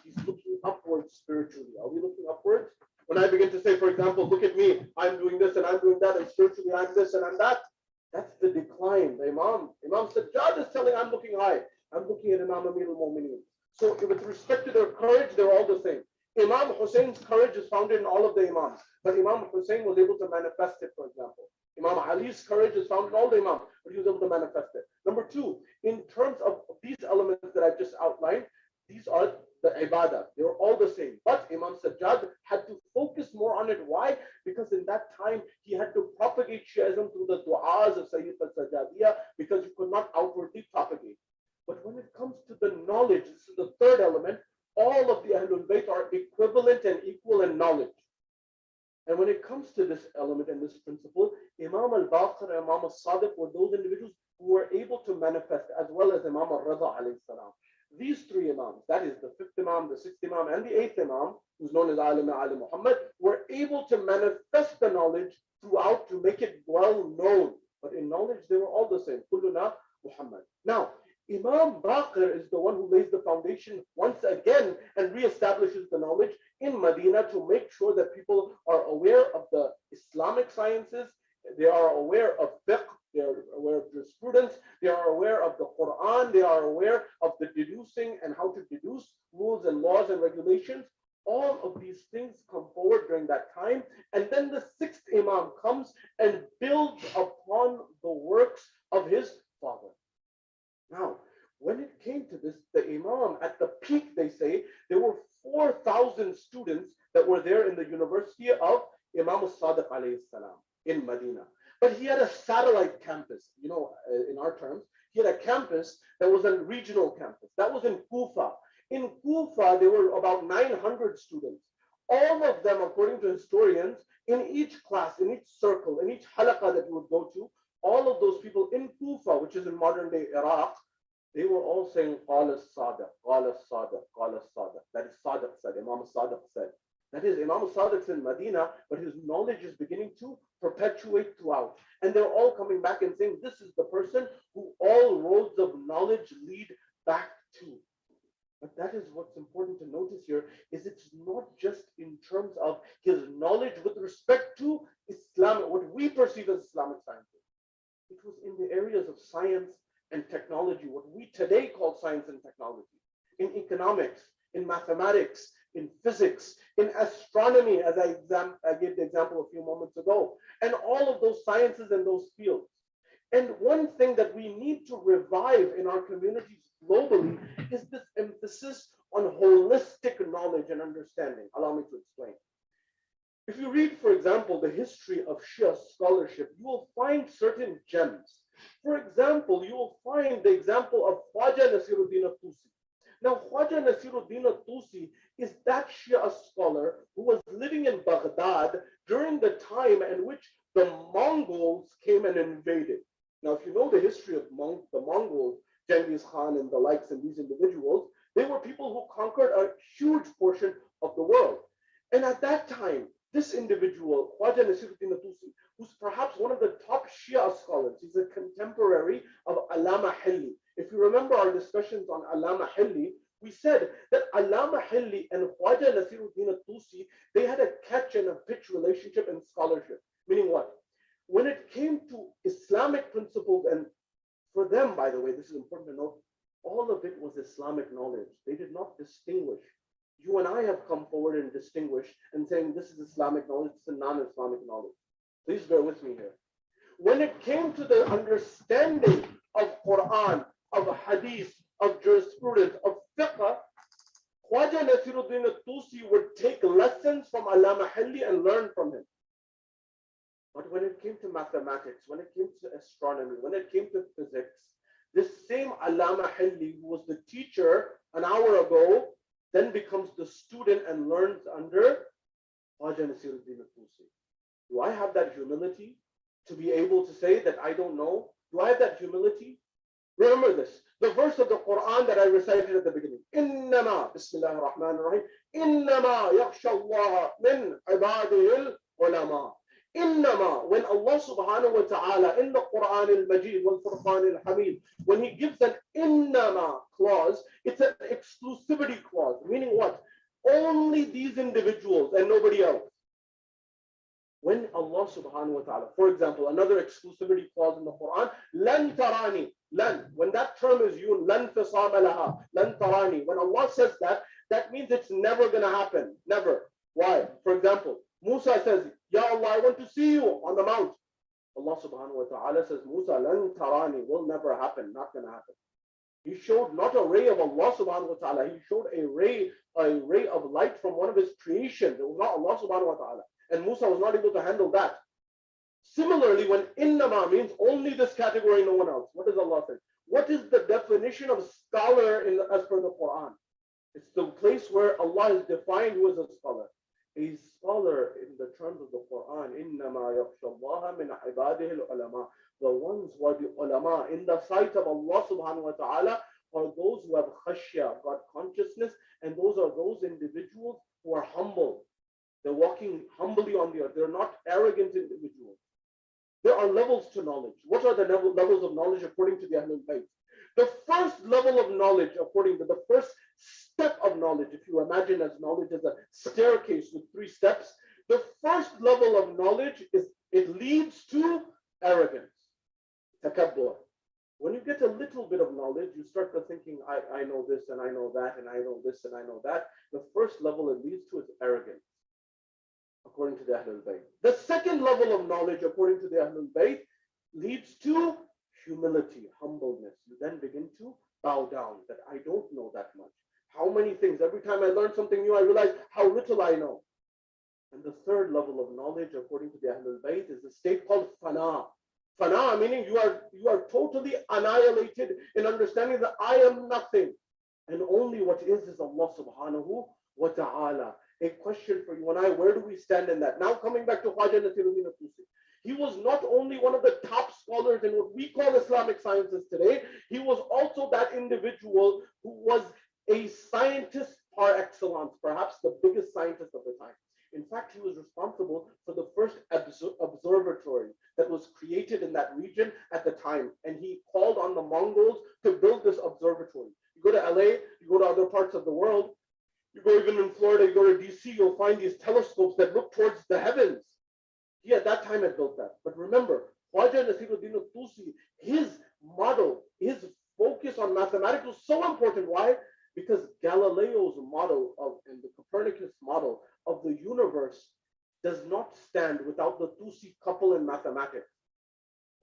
He's looking upwards spiritually. Are we looking upwards? When I begin to say, for example, look at me, I'm doing this and I'm doing that, and spiritually I'm this and I'm that, that's the decline. The Imam Sajjad is telling, I'm looking high. I'm looking at Imam Amir al-Mu'mineen. So with respect to their courage, they're all the same. Imam Hussein's courage is founded in all of the Imams, but Imam Hussein was able to manifest it, for example. Imam Ali's courage is found in all the Imams, but he was able to manifest it. Number two, in terms of these elements that I've just outlined, these are the ibadah. They were all the same. But Imam Sajjad had to focus more on it. Why? Because in that time, he had to propagate Shi'ism through the du'as of Sayyid al-Sajjadiyah, because you could not outwardly propagate. But when it comes to the knowledge, this is the third element, all of the Ahlul Bayt are equivalent and equal in knowledge. And when it comes to this element and this principle, Imam al-Baqir and Imam al-Sadiq were those individuals who were able to manifest, as well as Imam al-Rida alayhi salam. these three Imams, that is the 5th Imam, the 6th Imam, and the 8th Imam, who's known as Ali Muhammad, were able to manifest the knowledge throughout to make it well known. But in knowledge, they were all the same. Kulluna Muhammad. Now, Imam Baqir is the one who lays the foundation once again and reestablishes the knowledge in Medina to make sure that people are aware of the Islamic sciences, they are aware of fiqh, they are aware of jurisprudence, they are aware of the Quran, they are aware of the deducing and how to deduce rules and laws and regulations. All of these things come forward during that time. And then the 6th Imam comes and builds upon the works of his father. Now, when it came to this, the Imam, at the peak, they say, there were 4,000 students that were there in the University of Imam Sadiq alayhi salam in Medina. But he had a satellite campus, you know, in our terms. He had a campus that was a regional campus. That was in Kufa. In Kufa, there were about 900 students. All of them, according to historians, in each class, in each circle, in each halaqah that you would go to, all of those people in Kufa, which is in modern day Iraq, they were all saying, Qala Sadiq, Qala Sadiq, Qala Sadiq. That is Sadiq said, Imam Sadiq said. That is, Imam Sadiq's in Medina, but his knowledge is beginning to perpetuate throughout. And they're all coming back and saying, this is the person who all roads of knowledge lead back to. But that is what's important to notice here, is it's not just in terms of his knowledge with respect to Islam, what we perceive as Islamic sciences. It was in the areas of science and technology, what we today call science and technology, in economics, in mathematics, in physics, in astronomy, as I gave the example a few moments ago, and all of those sciences and those fields. And one thing that we need to revive in our communities globally is this emphasis on holistic knowledge and understanding. Allow me to explain. If you read, for example, the history of Shia scholarship, you will find certain gems. For example, you will find the example of Khwaja Nasiruddin al-Tusi. Now, Khwaja Nasiruddin al-Tusi is that Shia scholar who was living in Baghdad during the time in which the Mongols came and invaded. Now, if you know the history of the Mongols, Genghis Khan and the likes and these individuals, they were people who conquered a huge portion of the world. And at that time, this individual, Khwaja Nasiruddin al-Tusi, who's perhaps one of the top Shia scholars, he's a contemporary of Allama Hilli. If you remember our discussions on Allama Hilli, we said that Allama Hilli and Khwaja Nasiruddin al-Tusi, they had a catch and a pitch relationship in scholarship. Meaning what? When it came to Islamic principles, and for them, by the way, this is important to note, all of it was Islamic knowledge. They did not distinguish. You and I have come forward and distinguished and saying this is Islamic knowledge, this is non-Islamic knowledge. Please bear with me here. When it came to the understanding of Quran, of Hadith, of jurisprudence, of fiqh, Khwaja Nasiruddin al-Tusi would take lessons from Allama Hilli and learn from him. But when it came to mathematics, when it came to astronomy, when it came to physics, this same Allama Hilli, who was the teacher an hour ago, then becomes the student and learns under Khwaja Nasiruddin al-Tusi. Do I have that humility to be able to say that I don't know? Do I have that humility? Remember this, the verse of the Quran that I recited at the beginning. Innama, Bismillahir Rahmanir Rahim, Innama yakhsha Allah min ibadihi al-ulama. Innama, when Allah subhanahu wa ta'ala in the Quran al-Majid wal Furqan al-Hamid, when he gives an innama clause, it's an exclusivity clause, meaning what? Only these individuals and nobody else. When Allah subhanahu wa ta'ala, for example, another exclusivity clause in the Quran, lan tarani, lan, when that term is used, lan fisama laha, lan tarani, when Allah says that, that means it's never going to happen, never. Why? For example, Musa says, Ya Allah, I want to see you on the mount. Allah subhanahu wa ta'ala says, Musa, lan tarani, will never happen, not going to happen. He showed not a ray of Allah subhanahu wa ta'ala, he showed a ray of light from one of his creations. It was not Allah subhanahu wa ta'ala. And Musa was not able to handle that. Similarly, when innama means only this category, no one else, what does Allah say? What is the definition of scholar as per the Quran? It's the place where Allah has defined who is a scholar. A scholar in the terms of the Quran, innama yakhshallaha min ibadihi al-ulama. The ones who are the ulama in the sight of Allah subhanahu wa ta'ala are those who have khashya, God consciousness, and those are those individuals who are humble. They're walking humbly on the earth. They're not arrogant individuals. There are levels to knowledge. What are the levels of knowledge according to the Ahlul Bayt? The first level of knowledge, according to the first step of knowledge, if you imagine as knowledge as a staircase with 3 steps, the first level of knowledge is it leads to arrogance, takabbur. When you get a little bit of knowledge, you start to thinking, I know this and I know that and I know this and I know that. The first level it leads to is arrogance, according to the Ahlul Bayt. The second level of knowledge, according to the Ahlul Bayt, leads to humility, humbleness. You then begin to bow down, that I don't know that much. How many things? Every time I learn something new, I realize how little I know. And the third level of knowledge, according to the Ahlul Bayt, is a state called fana. Fana meaning you are totally annihilated in understanding that I am nothing. And only what is Allah subhanahu wa ta'ala. A question for you and I, where do we stand in that? Now coming back to Khwaja Nasiruddin Tusi. He was not only one of the top scholars in what we call Islamic sciences today, he was also that individual who was a scientist par excellence, perhaps the biggest scientist of the time. In fact, he was responsible for the first observatory that was created in that region at the time. And he called on the Mongols to build this observatory. You go to LA, you go to other parts of the world, you go even in Florida, you go to DC, you'll find these telescopes that look towards the heavens. He at that time had built that. But remember, Khwaja Nasiruddin Tusi, his model, his focus on mathematics was so important. Why? Because Galileo's model and the Copernicus model of the universe does not stand without the Tusi couple in mathematics.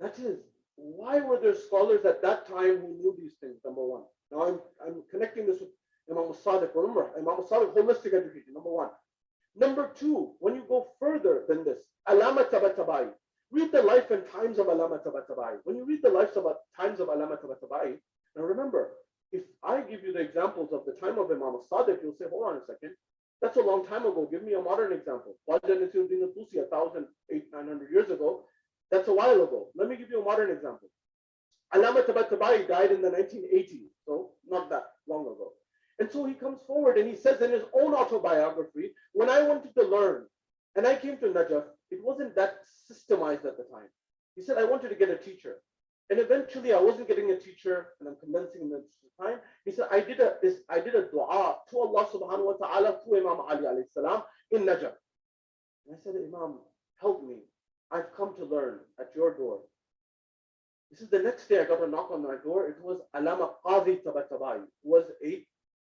That is, why were there scholars at that time who knew these things? Number one. Now I'm connecting this with Imam Sadiq. Remember, Imam Sadiq, holistic education, number one. Number two, when you go further than this, Allama Tabatabai. Read the life and times of Allama Tabatabai. When you read the life of times of Allama Tabatabai, now remember, if I give you the examples of the time of Imam Sadiq, you'll say, hold on a second. That's a long time ago. Give me a modern example. Khwaja Nasiruddin Tusi, 1,800 years ago. That's a while ago. Let me give you a modern example. Allama Tabatabai died in the 1980s, so not that long ago. And so he comes forward and he says in his own autobiography, when I wanted to learn and I came to Najaf, it wasn't that systemized at the time. He said, I wanted to get a teacher. And eventually I wasn't getting a teacher, and I'm condensing the time. He said, I did a dua to Allah subhanahu wa ta'ala to Imam Ali alayhi salam in Najaf. And I said, Imam, help me. I've come to learn at your door. This is the next day I got a knock on my door. It was Allama Qadi Tabatabai, who was a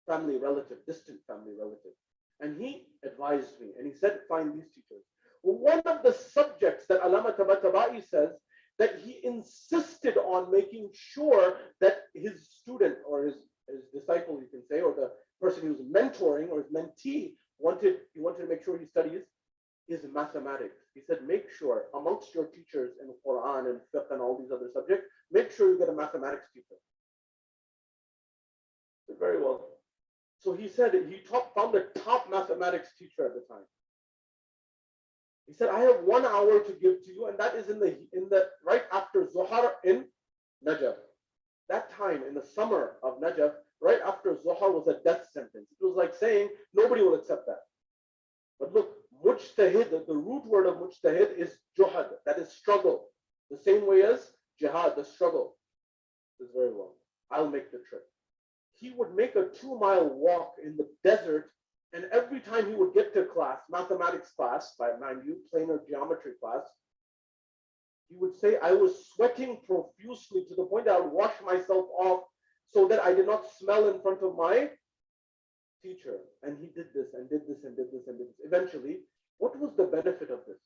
family relative, distant family relative. And he advised me and he said, find these teachers. One of the subjects that Allama Tabatabai says that he insisted on making sure that his student or his disciple, you can say, or the person he was mentoring or his mentee he wanted to make sure he studies is mathematics. He said, make sure amongst your teachers in Quran and fiqh and all these other subjects, make sure you get a mathematics teacher. I said, very well. So he said he found the top mathematics teacher at the time. He said, I have 1 hour to give to you, and that is in the right after Zuhar in Najaf. That time in the summer of Najaf, right after Zuhar was a death sentence. It was like saying nobody will accept that. But look, mujtahid, the root word of mujtahid is juhad, that is struggle. The same way as jihad, the struggle. Is very well. I'll make the trip. He would make a 2-mile walk in the desert, and every time he would get to class, mathematics class, by mind you, planar geometry class, he would say, I was sweating profusely to the point that I would wash myself off so that I did not smell in front of my teacher. And he did this and did this and did this and did this. Eventually, what was the benefit of this?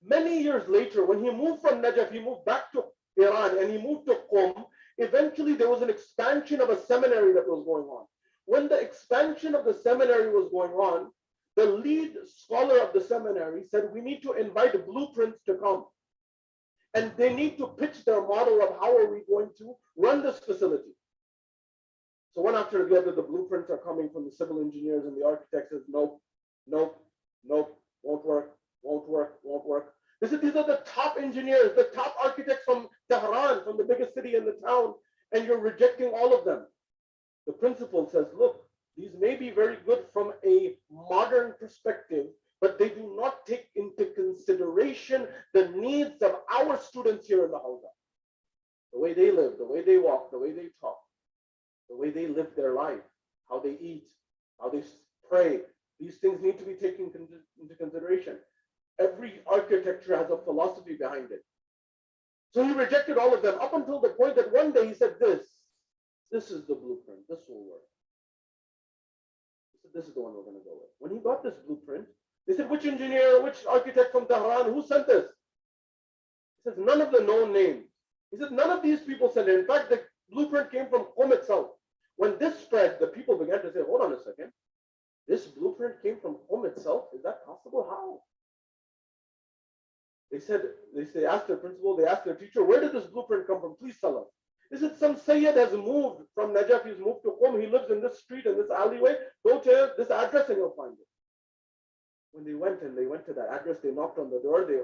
Many years later, when he moved from Najaf, he moved back to Iran and he moved to Qom. Eventually, there was an expansion of a seminary that was going on. When the expansion of the seminary was going on, the lead scholar of the seminary said, we need to invite blueprints to come. And they need to pitch their model of how are we going to run this facility. So one after the other, the blueprints are coming from the civil engineers and the architects says, nope, nope, nope, won't work, won't work, won't work. These are the top engineers, the top architects from Tehran, from the biggest city in the town. and you're rejecting all of them. The principal says, look, these may be very good from a modern perspective, but they do not take into consideration the needs of our students here in the Hawza. The way they live, the way they walk, the way they talk, the way they live their life, how they eat, how they pray. These things need to be taken into consideration. Every architecture has a philosophy behind it. So he rejected all of them up until the point that one day he said, this is the blueprint, this will work. He said, this is the one we're going to go with. When he got this blueprint, they said, which engineer, which architect from Tehran, who sent this? He says, none of the known names. He said, none of these people sent it. In fact, the blueprint came from Qom itself. When this spread, the people began to say, hold on a second. This blueprint came from Qom itself? Is that possible? How? They asked their principal, they asked their teacher, where did this blueprint come from? Please tell us. They said, some Sayyid has moved from Najaf, he's moved to Qom, he lives in this street, in this alleyway, go to this address and you'll find it. When they went to that address, they knocked on the door, they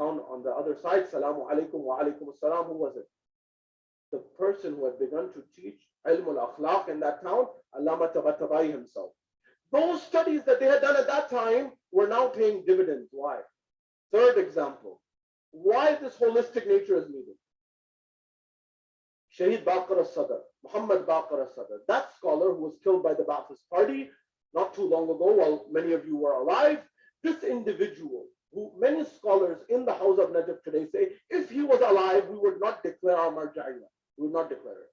found on the other side, Salamu alaikum wa alaikum assalam, who was it? The person who had begun to teach ilm al-akhlaq in that town, Allama Tabatabai himself. Those studies that they had done at that time were now paying dividends. Why? Third example, why this holistic nature is needed. Shaheed Baqir al-Sadr, Muhammad Baqir al-Sadr, that scholar who was killed by the Ba'athist party not too long ago while many of you were alive, this individual who many scholars in the house of Najaf today say, if he was alive, we would not declare our marja'iyah. We would not declare it.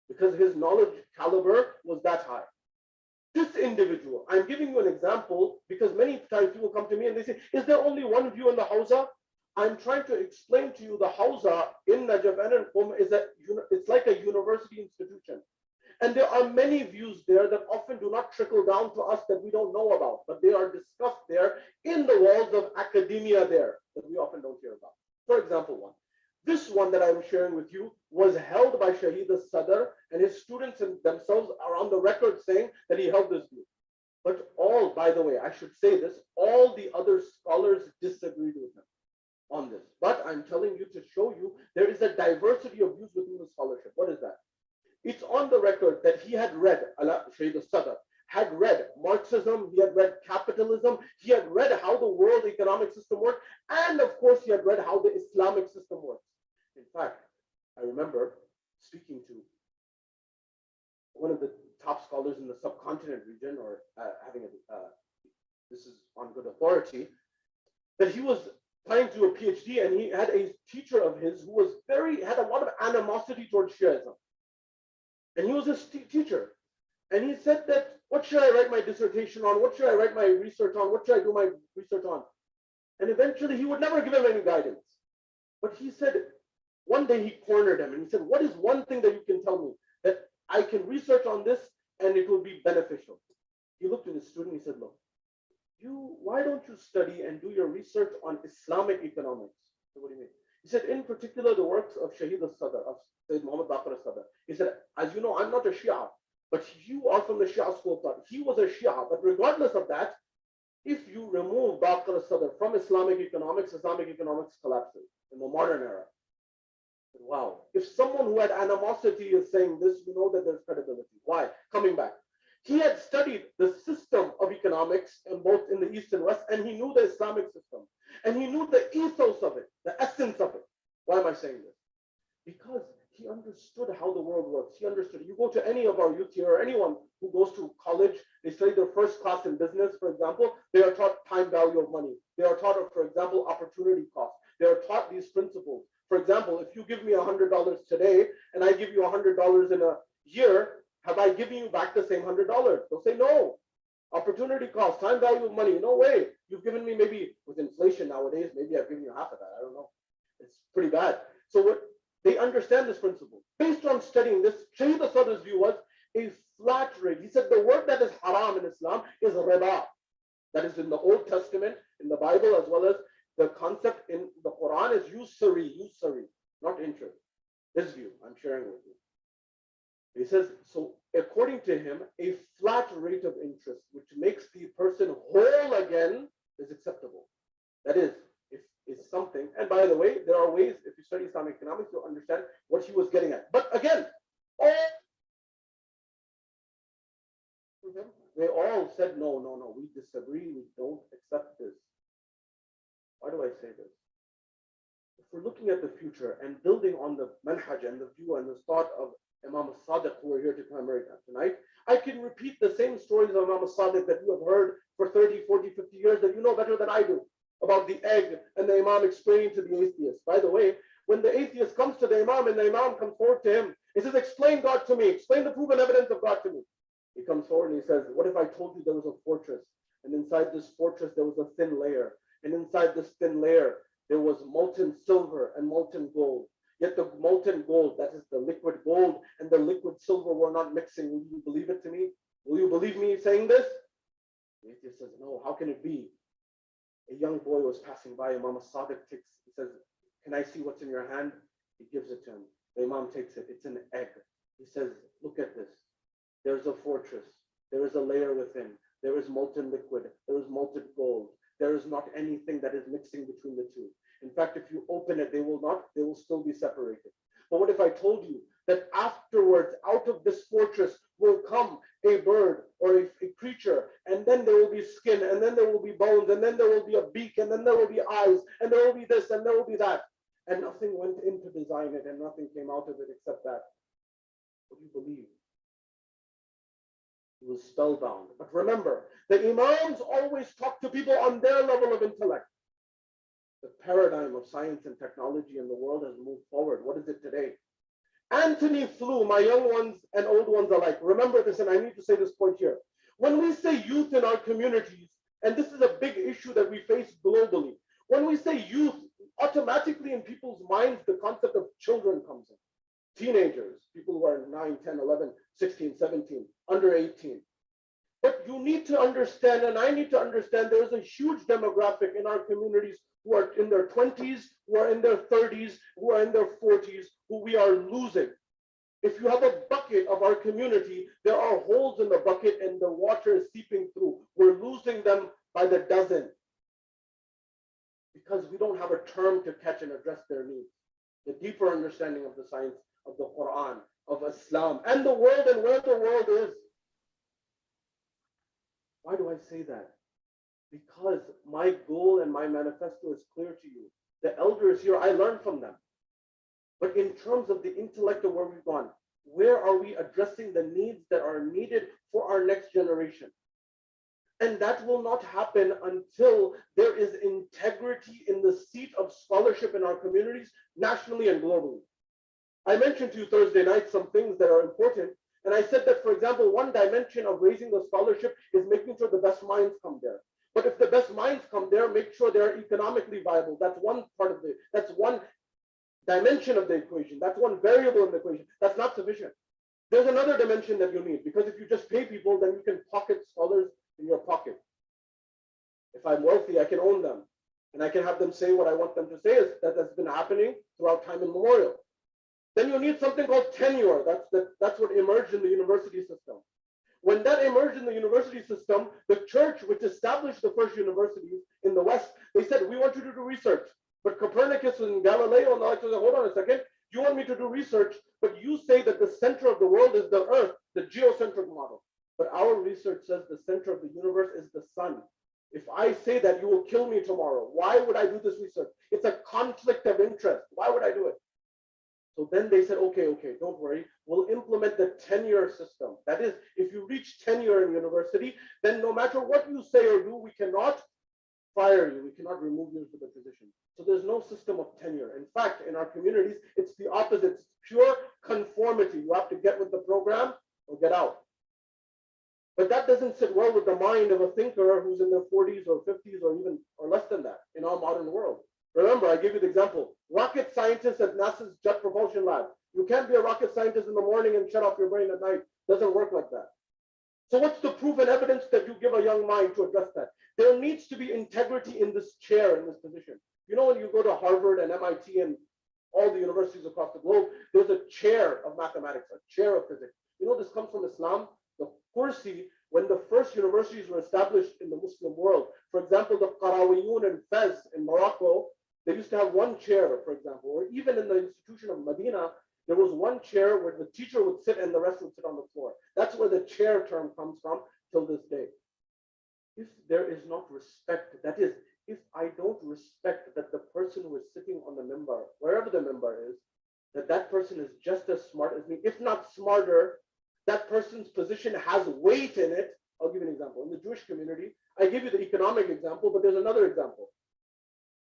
Because his knowledge caliber was that high. This individual, I'm giving you an example because many times people come to me and they say, is there only one view in the Hawza? I'm trying to explain to you the Hawza in Najaf and in Qom is that it's like a university institution. And there are many views there that often do not trickle down to us that we don't know about, but they are discussed there in the walls of academia there that we often don't hear about. For example, this one that I'm sharing with you was held by Shaheed al-Sadr and his students themselves are on the record saying that he held this view. But all, by the way, I should say this, all the other scholars disagreed with him on this. But I'm telling you to show you there is a diversity of views within the scholarship. What is that? It's on the record that he had read, Shaheed al-Sadr had read Marxism, he had read capitalism, he had read how the world economic system works, and of course he had read how the Islamic system works. In fact, I remember speaking to one of the top scholars in the subcontinent region, or this is on good authority, that he was planning to do a PhD, and he had a teacher of his who was had a lot of animosity towards Shiaism. And he was a teacher. And he said that, what should I write my dissertation on? What should I write my research on? What should I do my research on? And eventually he would never give him any guidance. But he said, one day he cornered him and he said, what is one thing that you can tell me that I can research on this and it will be beneficial? He looked at his student, he said, look, why don't you study and do your research on Islamic economics? So what do you mean? He said, in particular, the works of Shaheed al-Sadr, of Sayyid Muhammad Baqir al-Sadr. He said, as you know, I'm not a Shia, but you are from the Shia school of thought. He was a Shia, but regardless of that, if you remove Baqir al-Sadr from Islamic economics collapses in the modern era. Wow. If someone who had animosity is saying this, you know that there's credibility. Why? Coming back. He had studied the system of economics in both in the East and West, and he knew the Islamic system. And he knew the ethos of it, the essence of it. Why am I saying this? Because he understood how the world works. He understood. You go to any of our youth here, or anyone who goes to college, they study their first class in business, for example, they are taught time value of money. They are taught, for example, opportunity cost. They are taught these principles. For example, if you give me $100 today, and I give you $100 in a year, have I given you back the same $100? They'll say no. Opportunity cost, time value of money, no way. You've given me maybe, with inflation nowadays, maybe I've given you half of that. I don't know. It's pretty bad. So they understand this principle. Based on studying this, Shaheed al-Sadr's view was a flat rate. He said the word that is haram in Islam is riba. That is in the Old Testament, in the Bible, as well as the concept in the Quran is usury, not interest. This view I'm sharing with you. He says, so according to him, a flat rate of interest, which makes the person whole again, is acceptable. That is something. And by the way, there are ways, if you study Islamic economics, you'll understand what he was getting at. But again, They all said, no, we disagree, we don't accept this. Why do I say this? If we're looking at the future and building on the manhaj and the view and the thought of Imam Sadiq, who are here to commemorate tonight, I can repeat the same stories of Imam Sadiq that you have heard for 30, 40, 50 years that you know better than I do, about the egg and the Imam explaining to the atheist. By the way, when the atheist comes to the Imam and the Imam comes forward to him, he says, explain God to me, explain the proven evidence of God to me. He comes forward and he says, what if I told you there was a fortress, and inside this fortress there was a thin layer, and inside this thin layer there was molten silver and molten gold. Yet the molten gold, that is the liquid gold, and the liquid silver were not mixing. Will you believe it to me? Will you believe me saying this? The atheist says, no, how can it be? A young boy was passing by. Imam Sadiq he says, can I see what's in your hand? He gives it to him. The Imam takes it. It's an egg. He says, look at this. There's a fortress. There is a layer within. There is molten liquid. There is molten gold. There is not anything that is mixing between the two. In fact, if you open it, they will still be separated. But what if I told you that afterwards, out of this fortress will come a bird or a creature, and then there will be skin, and then there will be bones, and then there will be a beak, and then there will be eyes, and there will be this, and there will be that. And nothing went in to design it, and nothing came out of it except that. What do you believe? He was spellbound. But remember, the Imams always talk to people on their level of intellect. The paradigm of science and technology in the world has moved forward. What is it today? Anthony Flew, my young ones and old ones alike, remember this, and I need to say this point here. When we say youth in our communities, and this is a big issue that we face globally, when we say youth, automatically in people's minds, the concept of children comes in. Teenagers, people who are 9, 10, 11, 16, 17, under 18. But you need to understand, and I need to understand, there is a huge demographic in our communities who are in their 20s, who are in their 30s, who are in their 40s, who we are losing. If you have a bucket of our community, there are holes in the bucket and the water is seeping through. We're losing them by the dozen because we don't have a term to catch and address their needs. The deeper understanding of the science of the Quran, of Islam, and the world and where the world is. Why do I say that? Because my goal and my manifesto is clear to you. The elders here, I learned from them. But in terms of the intellect of where we've gone, where are we addressing the needs that are needed for our next generation? And that will not happen until there is integrity in the seat of scholarship in our communities, nationally and globally. I mentioned to you Thursday night some things that are important. And I said that, for example, one dimension of raising the scholarship is making sure the best minds come there. But if the best minds come there, make sure they're economically viable. That's one part of that's one dimension of the equation. That's one variable in the equation. That's not sufficient. There's another dimension that you need, because if you just pay people, then you can pocket scholars in your pocket. If I'm wealthy, I can own them. And I can have them say what I want them to say. That has been happening throughout time immemorial. Then you need something called tenure. That's what emerged in the university system. When that emerged in the university system, the church, which established the first universities in the West, they said, we want you to do research. But Copernicus and Galileo and all that said, hold on a second, you want me to do research, but you say that the center of the world is the earth, the geocentric model. But our research says the center of the universe is the sun. If I say that, you will kill me tomorrow. Why would I do this research? It's a conflict of interest. Why would I do it? So then they said, okay, don't worry. We'll implement the tenure system. That is, if you reach tenure in university, then no matter what you say or do, we cannot fire you. We cannot remove you from the position. So there's no system of tenure. In fact, in our communities, it's the opposite. It's pure conformity. You have to get with the program or get out. But that doesn't sit well with the mind of a thinker who's in their 40s or 50s or less than that in our modern world. Remember, I gave you the example. Rocket scientists at NASA's Jet Propulsion Lab. You can't be a rocket scientist in the morning and shut off your brain at night. It doesn't work like that. So what's the proof and evidence that you give a young mind to address that? There needs to be integrity in this chair, in this position. You know, when you go to Harvard and MIT and all the universities across the globe, there's a chair of mathematics, a chair of physics. You know, this comes from Islam. The Kursi, when the first universities were established in the Muslim world, for example, the Qarawiyun and Fez in Morocco, they used to have one chair, for example, or even in the institution of Medina, there was one chair where the teacher would sit and the rest would sit on the floor. That's where the chair term comes from till this day. If there is not respect, that is, if I don't respect that the person who is sitting on the mimbar, wherever the mimbar is, that person is just as smart as me, if not smarter, that person's position has weight in it. I'll give you an example. In the Jewish community, I give you the economic example, but there's another example.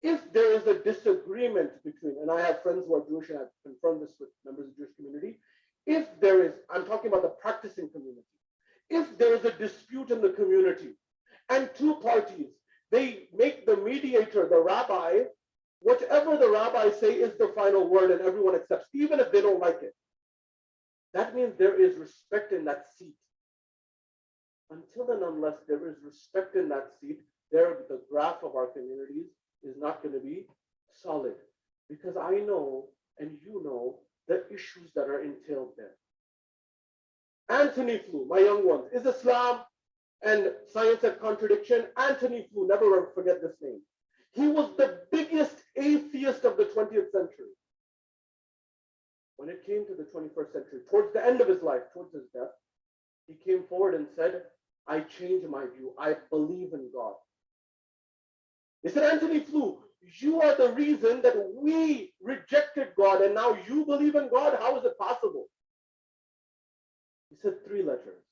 If there is a disagreement between, and I have friends who are Jewish and I've confirmed this with members of the Jewish community, if there is, I'm talking about the practicing community, if there is a dispute in the community and two parties, they make the mediator, the rabbi, whatever the rabbi say is the final word and everyone accepts, even if they don't like it. That means there is respect in that seat. Until and unless there is respect in that seat, there the graph of our communities is not going to be solid. Because I know and you know the issues that are entailed there. Anthony Flew, my young ones, is Islam and science a contradiction? Anthony Flew, never ever forget this name. He was the biggest atheist of the 20th century. When it came to the 21st century, towards the end of his life, towards his death, he came forward and said, I changed my view. I believe in God. He said, Anthony Flew, you are the reason that we rejected God and now you believe in God? How is it possible? He said 3 letters.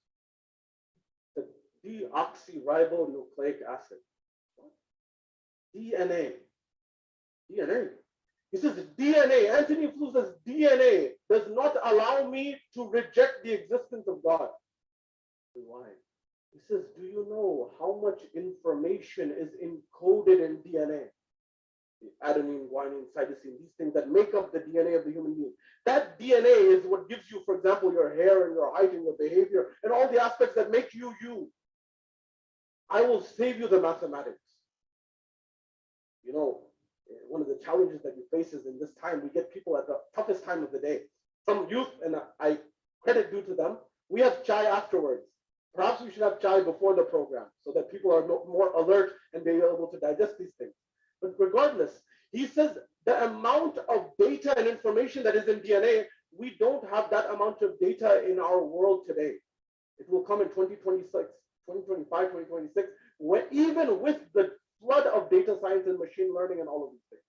The deoxyribonucleic acid. DNA. DNA. He says DNA. Anthony Flew says DNA does not allow me to reject the existence of God. Why? He says, do you know how much information is encoded in DNA? The adenine, guanine, cytosine, these things that make up the DNA of the human being. That DNA is what gives you, for example, your hair and your height and your behavior and all the aspects that make you you. I will save you the mathematics. You know, one of the challenges that you face is in this time, we get people at the toughest time of the day. Some youth, and I credit due to them, we have chai afterwards. Perhaps we should have chai before the program so that people are more alert and be able to digest these things. But regardless, he says the amount of data and information that is in DNA, we don't have that amount of data in our world today. It will come in 2026, 2025, 2026, when, even with the flood of data science and machine learning and all of these things.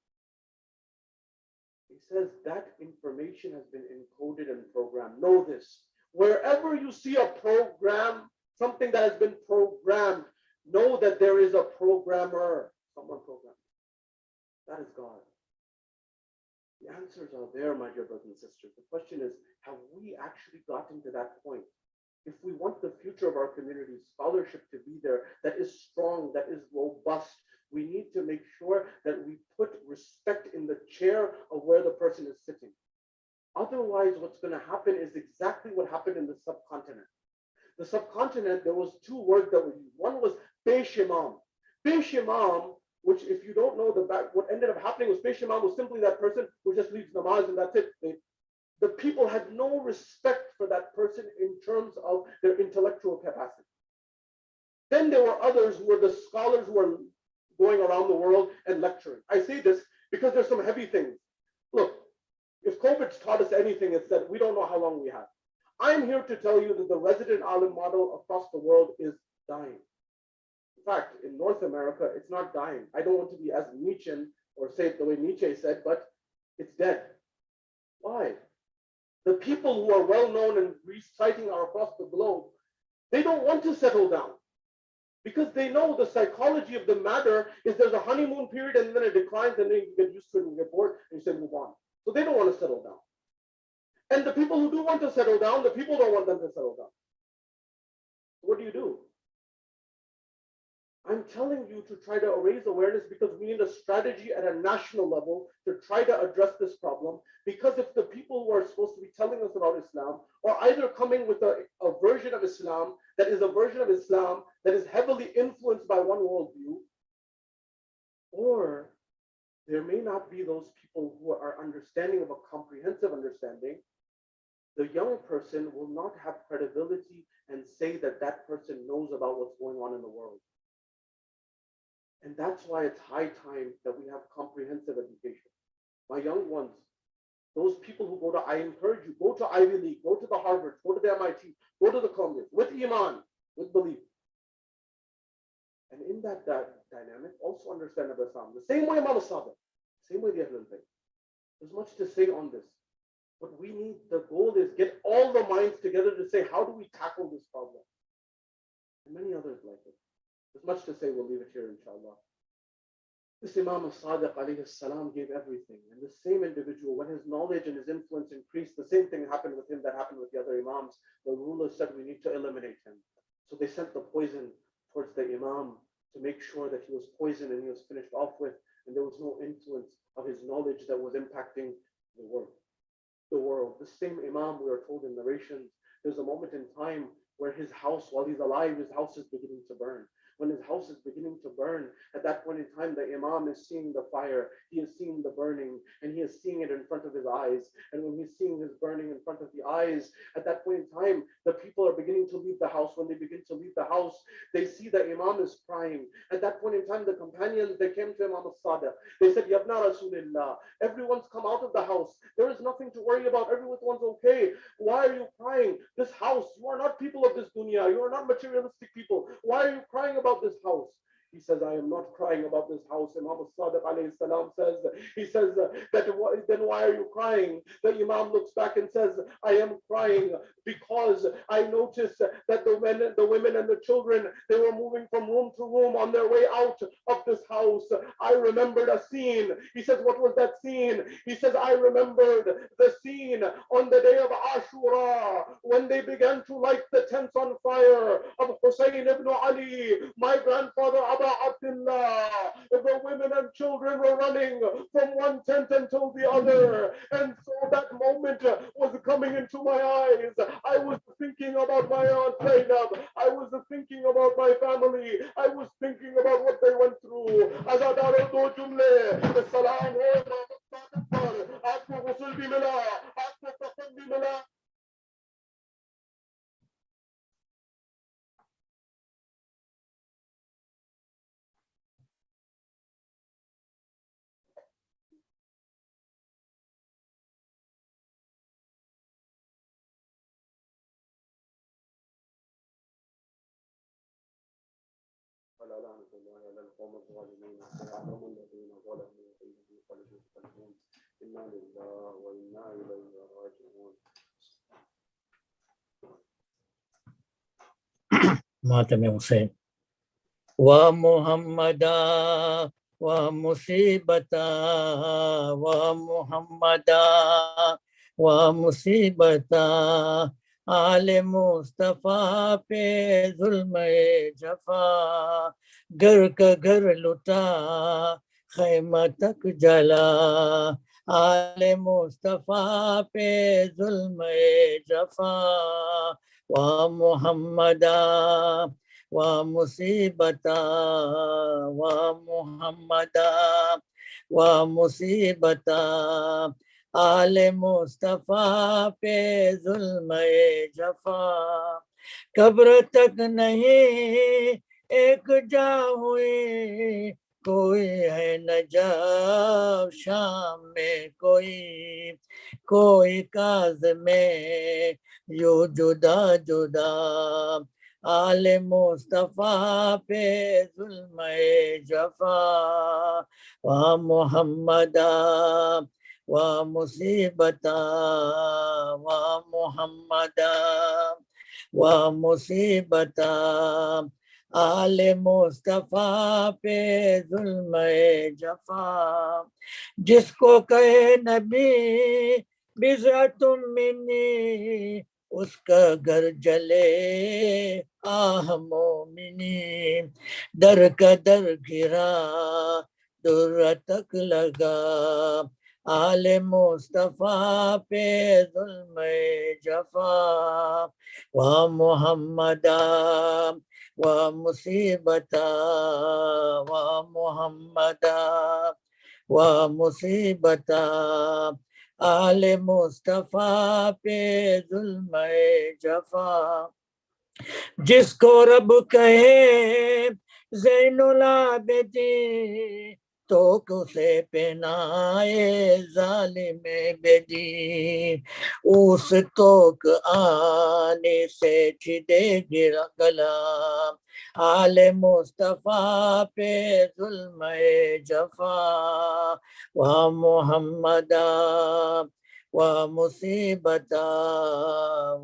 He says that information has been encoded and programmed. Know this. Wherever you see a program, something that has been programmed, know that there is a programmer. Someone programmed. That is God. The answers are there, my dear brothers and sisters. The question is, have we actually gotten to that point? If we want the future of our community, scholarship to be there, that is strong, that is robust, we need to make sure that we put respect in the chair of where the person is sitting. Otherwise, what's going to happen is exactly what happened in the subcontinent. The subcontinent, there was 2 words that were used. One was Peish Imam. Peish Imam, which if you don't know what ended up happening was Peish Imam was simply that person who just leads namaz and that's it. The people had no respect for that person in terms of their intellectual capacity. Then there were others who were the scholars who were going around the world and lecturing. I say this because there's some heavy things. Look, if COVID's taught us anything, it's that we don't know how long we have. I'm here to tell you that the resident alim model across the world is dying. In fact, in North America, it's not dying. I don't want to be as Nietzschean or say it the way Nietzsche said, but it's dead. Why? The people who are well known and reciting are across the globe, they don't want to settle down because they know the psychology of the matter is there's a honeymoon period and then it declines and then you get used to it and you get bored and you say move on. So they don't want to settle down. And the people who do want to settle down, the people don't want them to settle down. What do? I'm telling you to try to raise awareness because we need a strategy at a national level to try to address this problem. Because if the people who are supposed to be telling us about Islam are either coming with a version of Islam that is a version of Islam that is heavily influenced by one worldview, or there may not be those people who are understanding of a comprehensive understanding, the young person will not have credibility and say that that person knows about what's going on in the world. And that's why it's high time that we have comprehensive education. My young ones, Those people who go to, I encourage you, go to Ivy League, go to the Harvard, go to the MIT, go to the Columbia, with Iman, with belief. And in that dynamic, also understand Nabi Islam. The same way Imam Sadiq, same way the Ahlul Bayt. There's much to say on this. But we need, the goal is get all the minds together to say, how do we tackle this problem? And many others like it. There's much to say, we'll leave it here, inshallah. This Imam Sadiq alayhi salam gave everything. And the same individual, when his knowledge and his influence increased, the same thing happened with him that happened with the other Imams. The rulers said, we need to eliminate him. So they sent the poison towards the Imam to make sure that he was poisoned and he was finished off with, and there was no influence of his knowledge that was impacting the world. The same Imam, we are told in narrations, there's a moment in time where his house, while he's alive, his house is beginning to burn. When his house is beginning to burn, at that point in time, the Imam is seeing the fire, he is seeing the burning, and he is seeing it in front of his eyes. And when he's seeing his burning in front of the eyes, at that point in time, the people are beginning to leave the house. When they begin to leave the house, they see the Imam is crying. At that point in time, the companions, they came to Imam al-Sadiq. They said, Yabna Rasulillah, everyone's come out of the house. There is nothing to worry about. Everyone's okay. Why are you crying? This house, you are not people of this dunya. You are not materialistic people. Why are you crying about this house? He says, I am not crying about this house. Imam al-Sadiq alayhi salam says, he says, then why are you crying? The Imam looks back and says, I am crying because I noticed that the women and the children, they were moving from room to room on their way out of this house. I remembered a scene. He says, what was that scene? He says, I remembered the scene on the day of Ashura when they began to light the tents on fire of Hussein ibn Ali, my grandfather Aba Abdullah. The women and children were running from one tent until the other. And so that moment was coming into my eyes. I was thinking about my aunt Zainab. I was thinking about my family. I was thinking about what they went through. Azadaro do jumle, salam ho, aapko ghusl bhi mila, aapko kafan bhi mila. لعنة الله على القوم الظالمين سيعلم الذين ظلموا أي منقلب ينقلبون إنا لله وإنا إليه راجعون. ماتم حسین و محمدا و مصیبتا و محمدا و مصیبتا آل مصطفیٰ پہ ظلم جفا گھر کا گھر لٹا خیمہ تک جلا آل مصطفیٰ پہ ظلم جفا و محمدا و مصیبتا و محمدا و مصیبتا آل مصطفیٰ پہ ظلم جفا قبر تک نہیں ایک جا ہوئی کوئی ہے نجف شام میں کوئی کاظم میں یوں جدا جدا آل مصطفیٰ پہ ظلم جفا و محمدا و مصیبتا و محمدا و مصیبتا آل مصطفیٰ پہ ظلم جفا جس کو کہے نبی بضعۃ منی اس کا گھر جلے آہ مومنی در کا در گھرا در تک لگا آل مصطفیٰ پہ ظلم جفا و محمدا و مصیبتا و محمدا و مصیبتا آل مصطفیٰ پہ ظلم جفا جس کو رب کہے زین العابدین توک سے پہنائے ظالم بدین اس توک آنے سے چھدے گرا گلا آل مصطفیٰ پہ ظلم جفا و محمدہ و مصیبتہ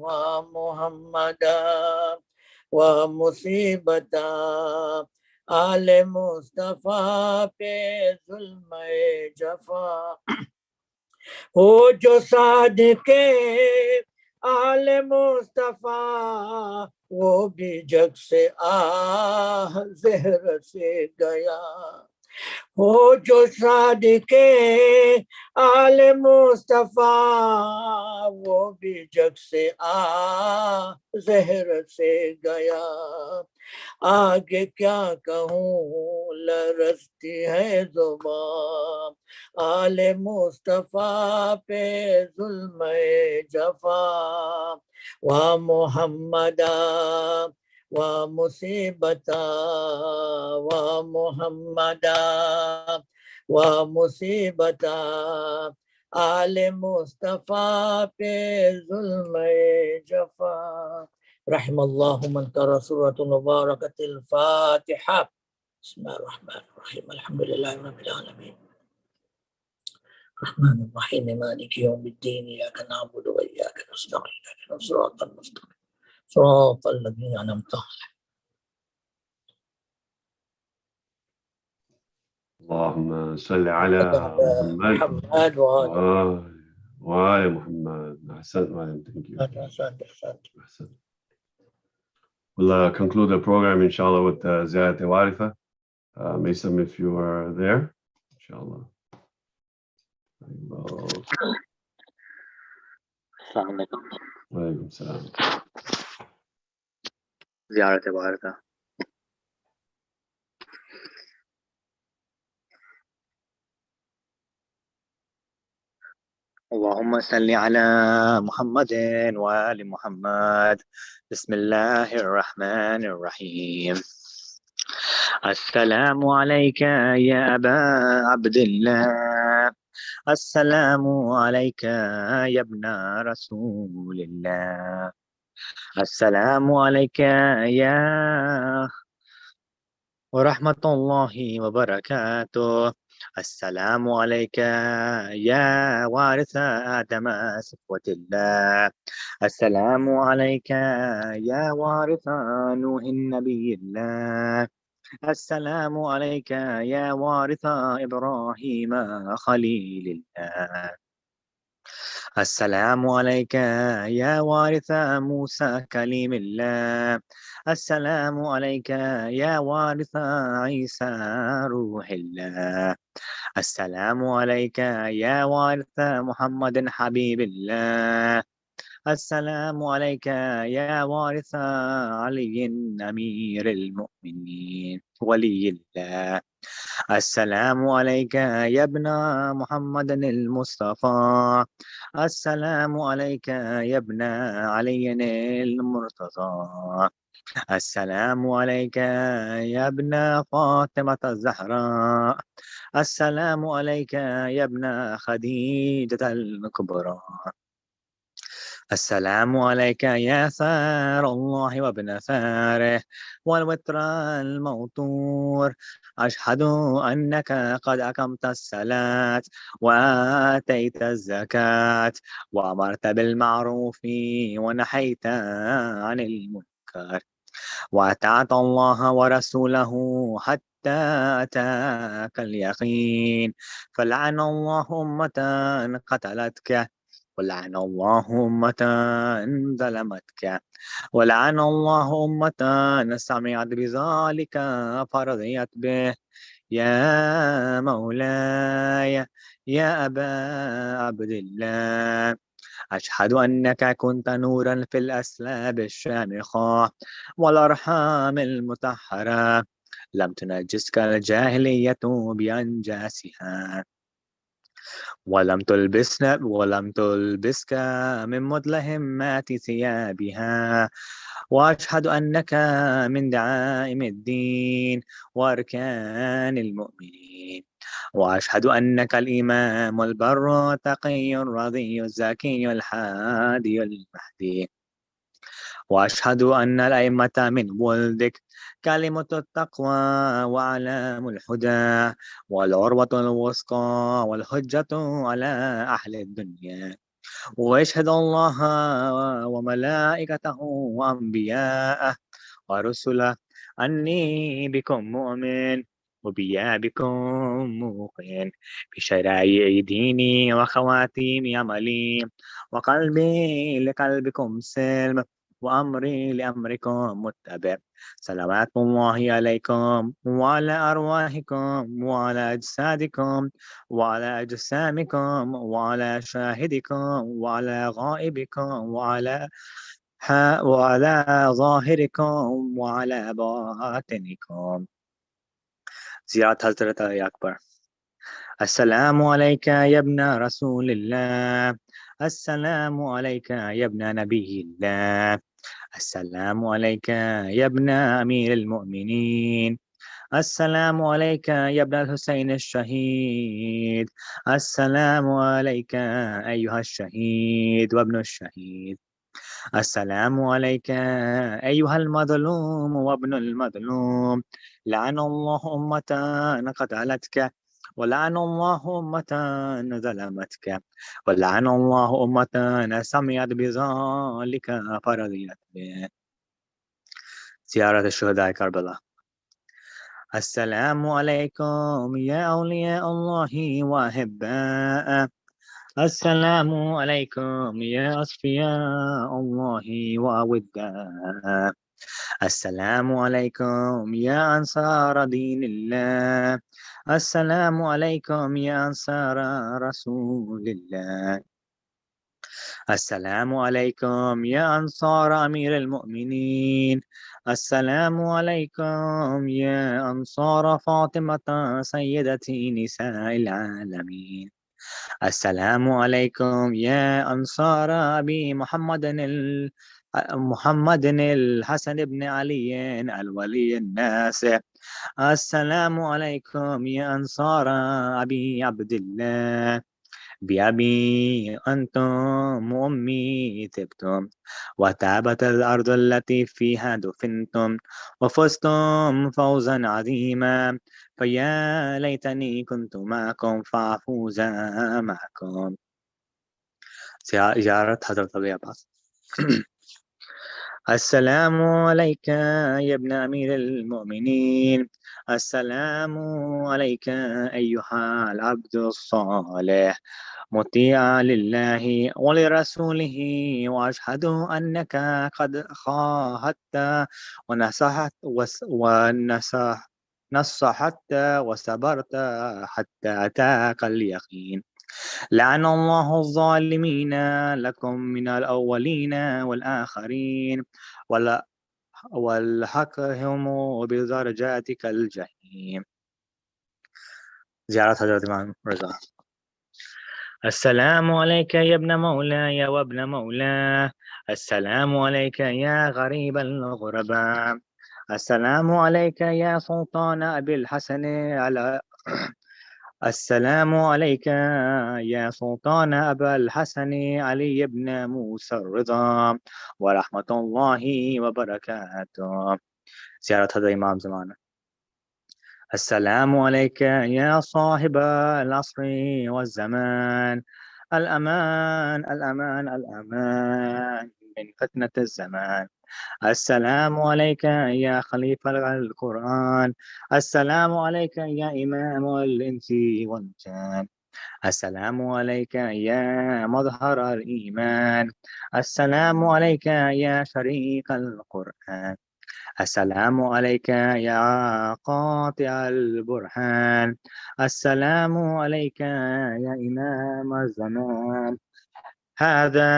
و محمدہ و مصیبتہ آل مصطفیٰ پہ ظلم جفا ہو جو صادق آل مصطفیٰ وہ بھی جگ سے آہ زہر سے گیا ہو جو صادق آل مصطفیٰ وہ بھی جگ سے آہ زہر سے گیا آگے کیا کہوں لرزتی ہے زبان آل مصطفیٰ پہ ظلم جفا و محمدہ و مصیبتہ و محمدہ و مصیبتہ آل مصطفیٰ پہ ظلم جفا رحم اللہ من قرأ سورة المباركة الفاتحة بسم الله الرحمن الرحيم الحمد لله رب العالمين الرحمن الرحيم مالك يوم الدين إياك نعبد وإياك نستعين اهدنا الصراط المستقيم صراط الذين أنعمت عليهم اللهم صل على محمد محمد وآل محمد. أحسنت, Madam. Thank you. أحسنت. We'll conclude the program, inshallah, with Ziyarat Waritha. Mason, if you are there, inshallah. Assalamu alaikum. Walaikum salam. Ziyarat Waritha. اللهم صل على محمد وآل محمد بسم الله الرحمن الرحيم السلام عليك يا أبا عبد الله السلام عليك يا ابن رسول الله السلام عليك يا ورحمة الله وبركاته السلام عليك يا وارث آدم صفوة الله السلام عليك يا وارث نوح النبي الله السلام عليك يا وارث إبراهيم خليل الله السلام عليك يا وارث موسى كليم الله السلام عليك يا وارث عيسى روح الله السلام عليك يا وارث محمد حبيب الله السلام عليك يا وارث علي أمير المؤمنين ولي الله السلام عليك يا ابن محمد المصطفى السلام عليك يا ابن علي المرتضى السلام عليك يا ابن فاطمة الزهراء السلام عليك يا ابن خديجة الكبرى السلام عليك يا ثار الله وابن ثاره والوتر الموتور أشهد أنك قد أقمت الصلاة وآتيت الزكاة وأمرت بالمعروف ونهيت عن المنكر وأطعت الله ورسوله حتى أتاك اليقين فلعن الله أمة قتلتك ولعن الله أمة ظلمتك ولعن الله أمة سمعت بذلك فرضيت به يا مولاي يا أبا عبد الله أشهد أنك كنت نورا في الأسلاب الشامخة والأرحام المطهرة لم تنجسك الجاهلية بأنجاسها ولم تلبسك من مدلهمات ثيابها، وأشهد أنك من دعائم الدين وأركان المؤمنين، وأشهد أنك الإمام البر التقي الرضي الزكي الحادي المهدي، وأشهد أن الأئمة من ولدك كلمة التقوى وعلام الهدى والعروة الوثقى والحجة على أهل الدنيا، ويشهد الله وملائكته وأنبياءه ورسله أني بكم مؤمن وبيابكم موقن بشرائع ديني وخواتيم عملي، وقلبي لقلبكم سلم وأمري لأمركم متبع. صلوات الله عليكم وعلى أرواحكم وعلى أجسادكم وعلى أجسامكم وعلى شاهدكم وعلى غائبكم وعلى ظاهركم وعلى باطنكم. زيارة حضرة أكبر. السلام عليك يا ابن رسول الله، السلام عليك يا ابن نبي الله، السلام عليك يا ابن أمير المؤمنين، السلام عليك يا ابن الحسين الشهيد، السلام عليك أيها الشهيد وابن الشهيد، السلام عليك أيها المظلوم وابن المظلوم، لعن الله أمة قتلتك، ولعن الله أمة ظلمتك، ولعن الله أمة سمعت بذلك فرضيت به. زيارة الشهداء كربلاء. السلام عليكم يا أولياء الله وأحباءه، السلام عليكم يا أصفياء الله وأوداء، السلام عليكم يا أنصار دين الله، السلام عليكم يا أنصار رسول الله، السلام عليكم يا أنصار أمير المؤمنين، السلام عليكم يا أنصار فاطمة سيدة نساء العالمين، السلام عليكم يا أنصار أبي محمد الحسن بن علي الولي الناصر، السلام عليكم يا أنصار أبي عبد الله، بأبي أنتم وأمي تبتم، وتابت الأرض التي فيها دفنتم، وفزتم فوزا عظيما، فيا ليتني كنت معكم فأفوز معكم. زيارة حضرة أبي عباس. السلام عليك يا ابن أمير المؤمنين، السلام عليك أيها العبد الصالح مطيعا لله ولرسوله، وأشهد أنك قد خاهدت نصحت وصبرت حتى أتاك اليقين. لعن الله الظالمين لكم من الأولين والآخرين، والحقهم بدرجاتك الجحيم. زيارة حضرة الإمام رضا. السلام عليك يا ابن مولاي وابن مولاه، السلام عليك يا غريب الغرباء، السلام عليك يا سلطان أبي الحسن السلام عليك يا سلطان أبا الحسن علي بن موسى الرضا ورحمة الله وبركاته. زيارة هذا الإمام زمانه. السلام عليك يا صاحب العصر والزمان، الأمان الأمان الأمان من فتنة الزمان. السلام عليك يا خليفة القرآن، السلام عليك يا إمام الإنس والجان، السلام عليك يا مظهر الإيمان، السلام عليك يا شريك القرآن، السلام عليك يا قاطع البرهان، السلام عليك يا إمام الزمان. هذا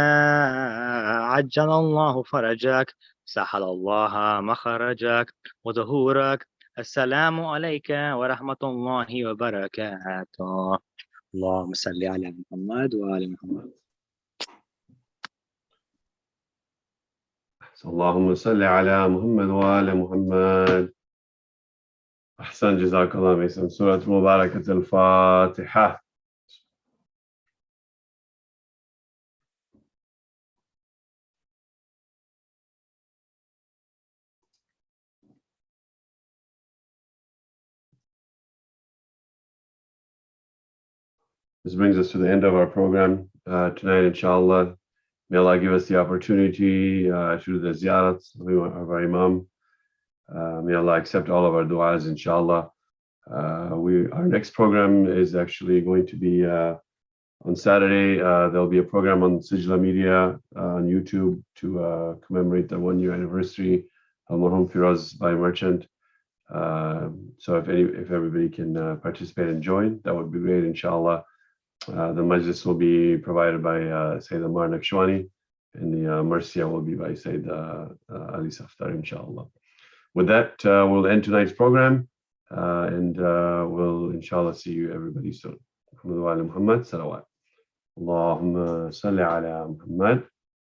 عجل الله فرجك، سهل الله مخرجك وظهورك. السلام عليك ورحمة الله وبركاته. اللهم صل على محمد وآل محمد. اللهم صل على محمد وآل محمد. أحسن جزاك الله ميسم. سورة مباركة الفاتحة. This brings us to the end of our program tonight, inshallah. May Allah give us the opportunity to do the ziyarat of our Imam. May Allah accept all of our du'as, inshallah. Our next program is actually going to be on Saturday. There'll be a program on SIIJLA Media on YouTube to commemorate the 1-year anniversary of Marhum Firaz by Merchant. So if everybody can participate and join, that would be great, inshallah. The majlis will be provided by Sayyid Ammar Nakshwani, and the Marsiya will be by Sayyid Ali Saftar, inshallah. With that, we'll end tonight's program, and we'll inshallah see you everybody soon. Muhammad wa ala Muhammad, salawat. Allahumma salli ala Muhammad.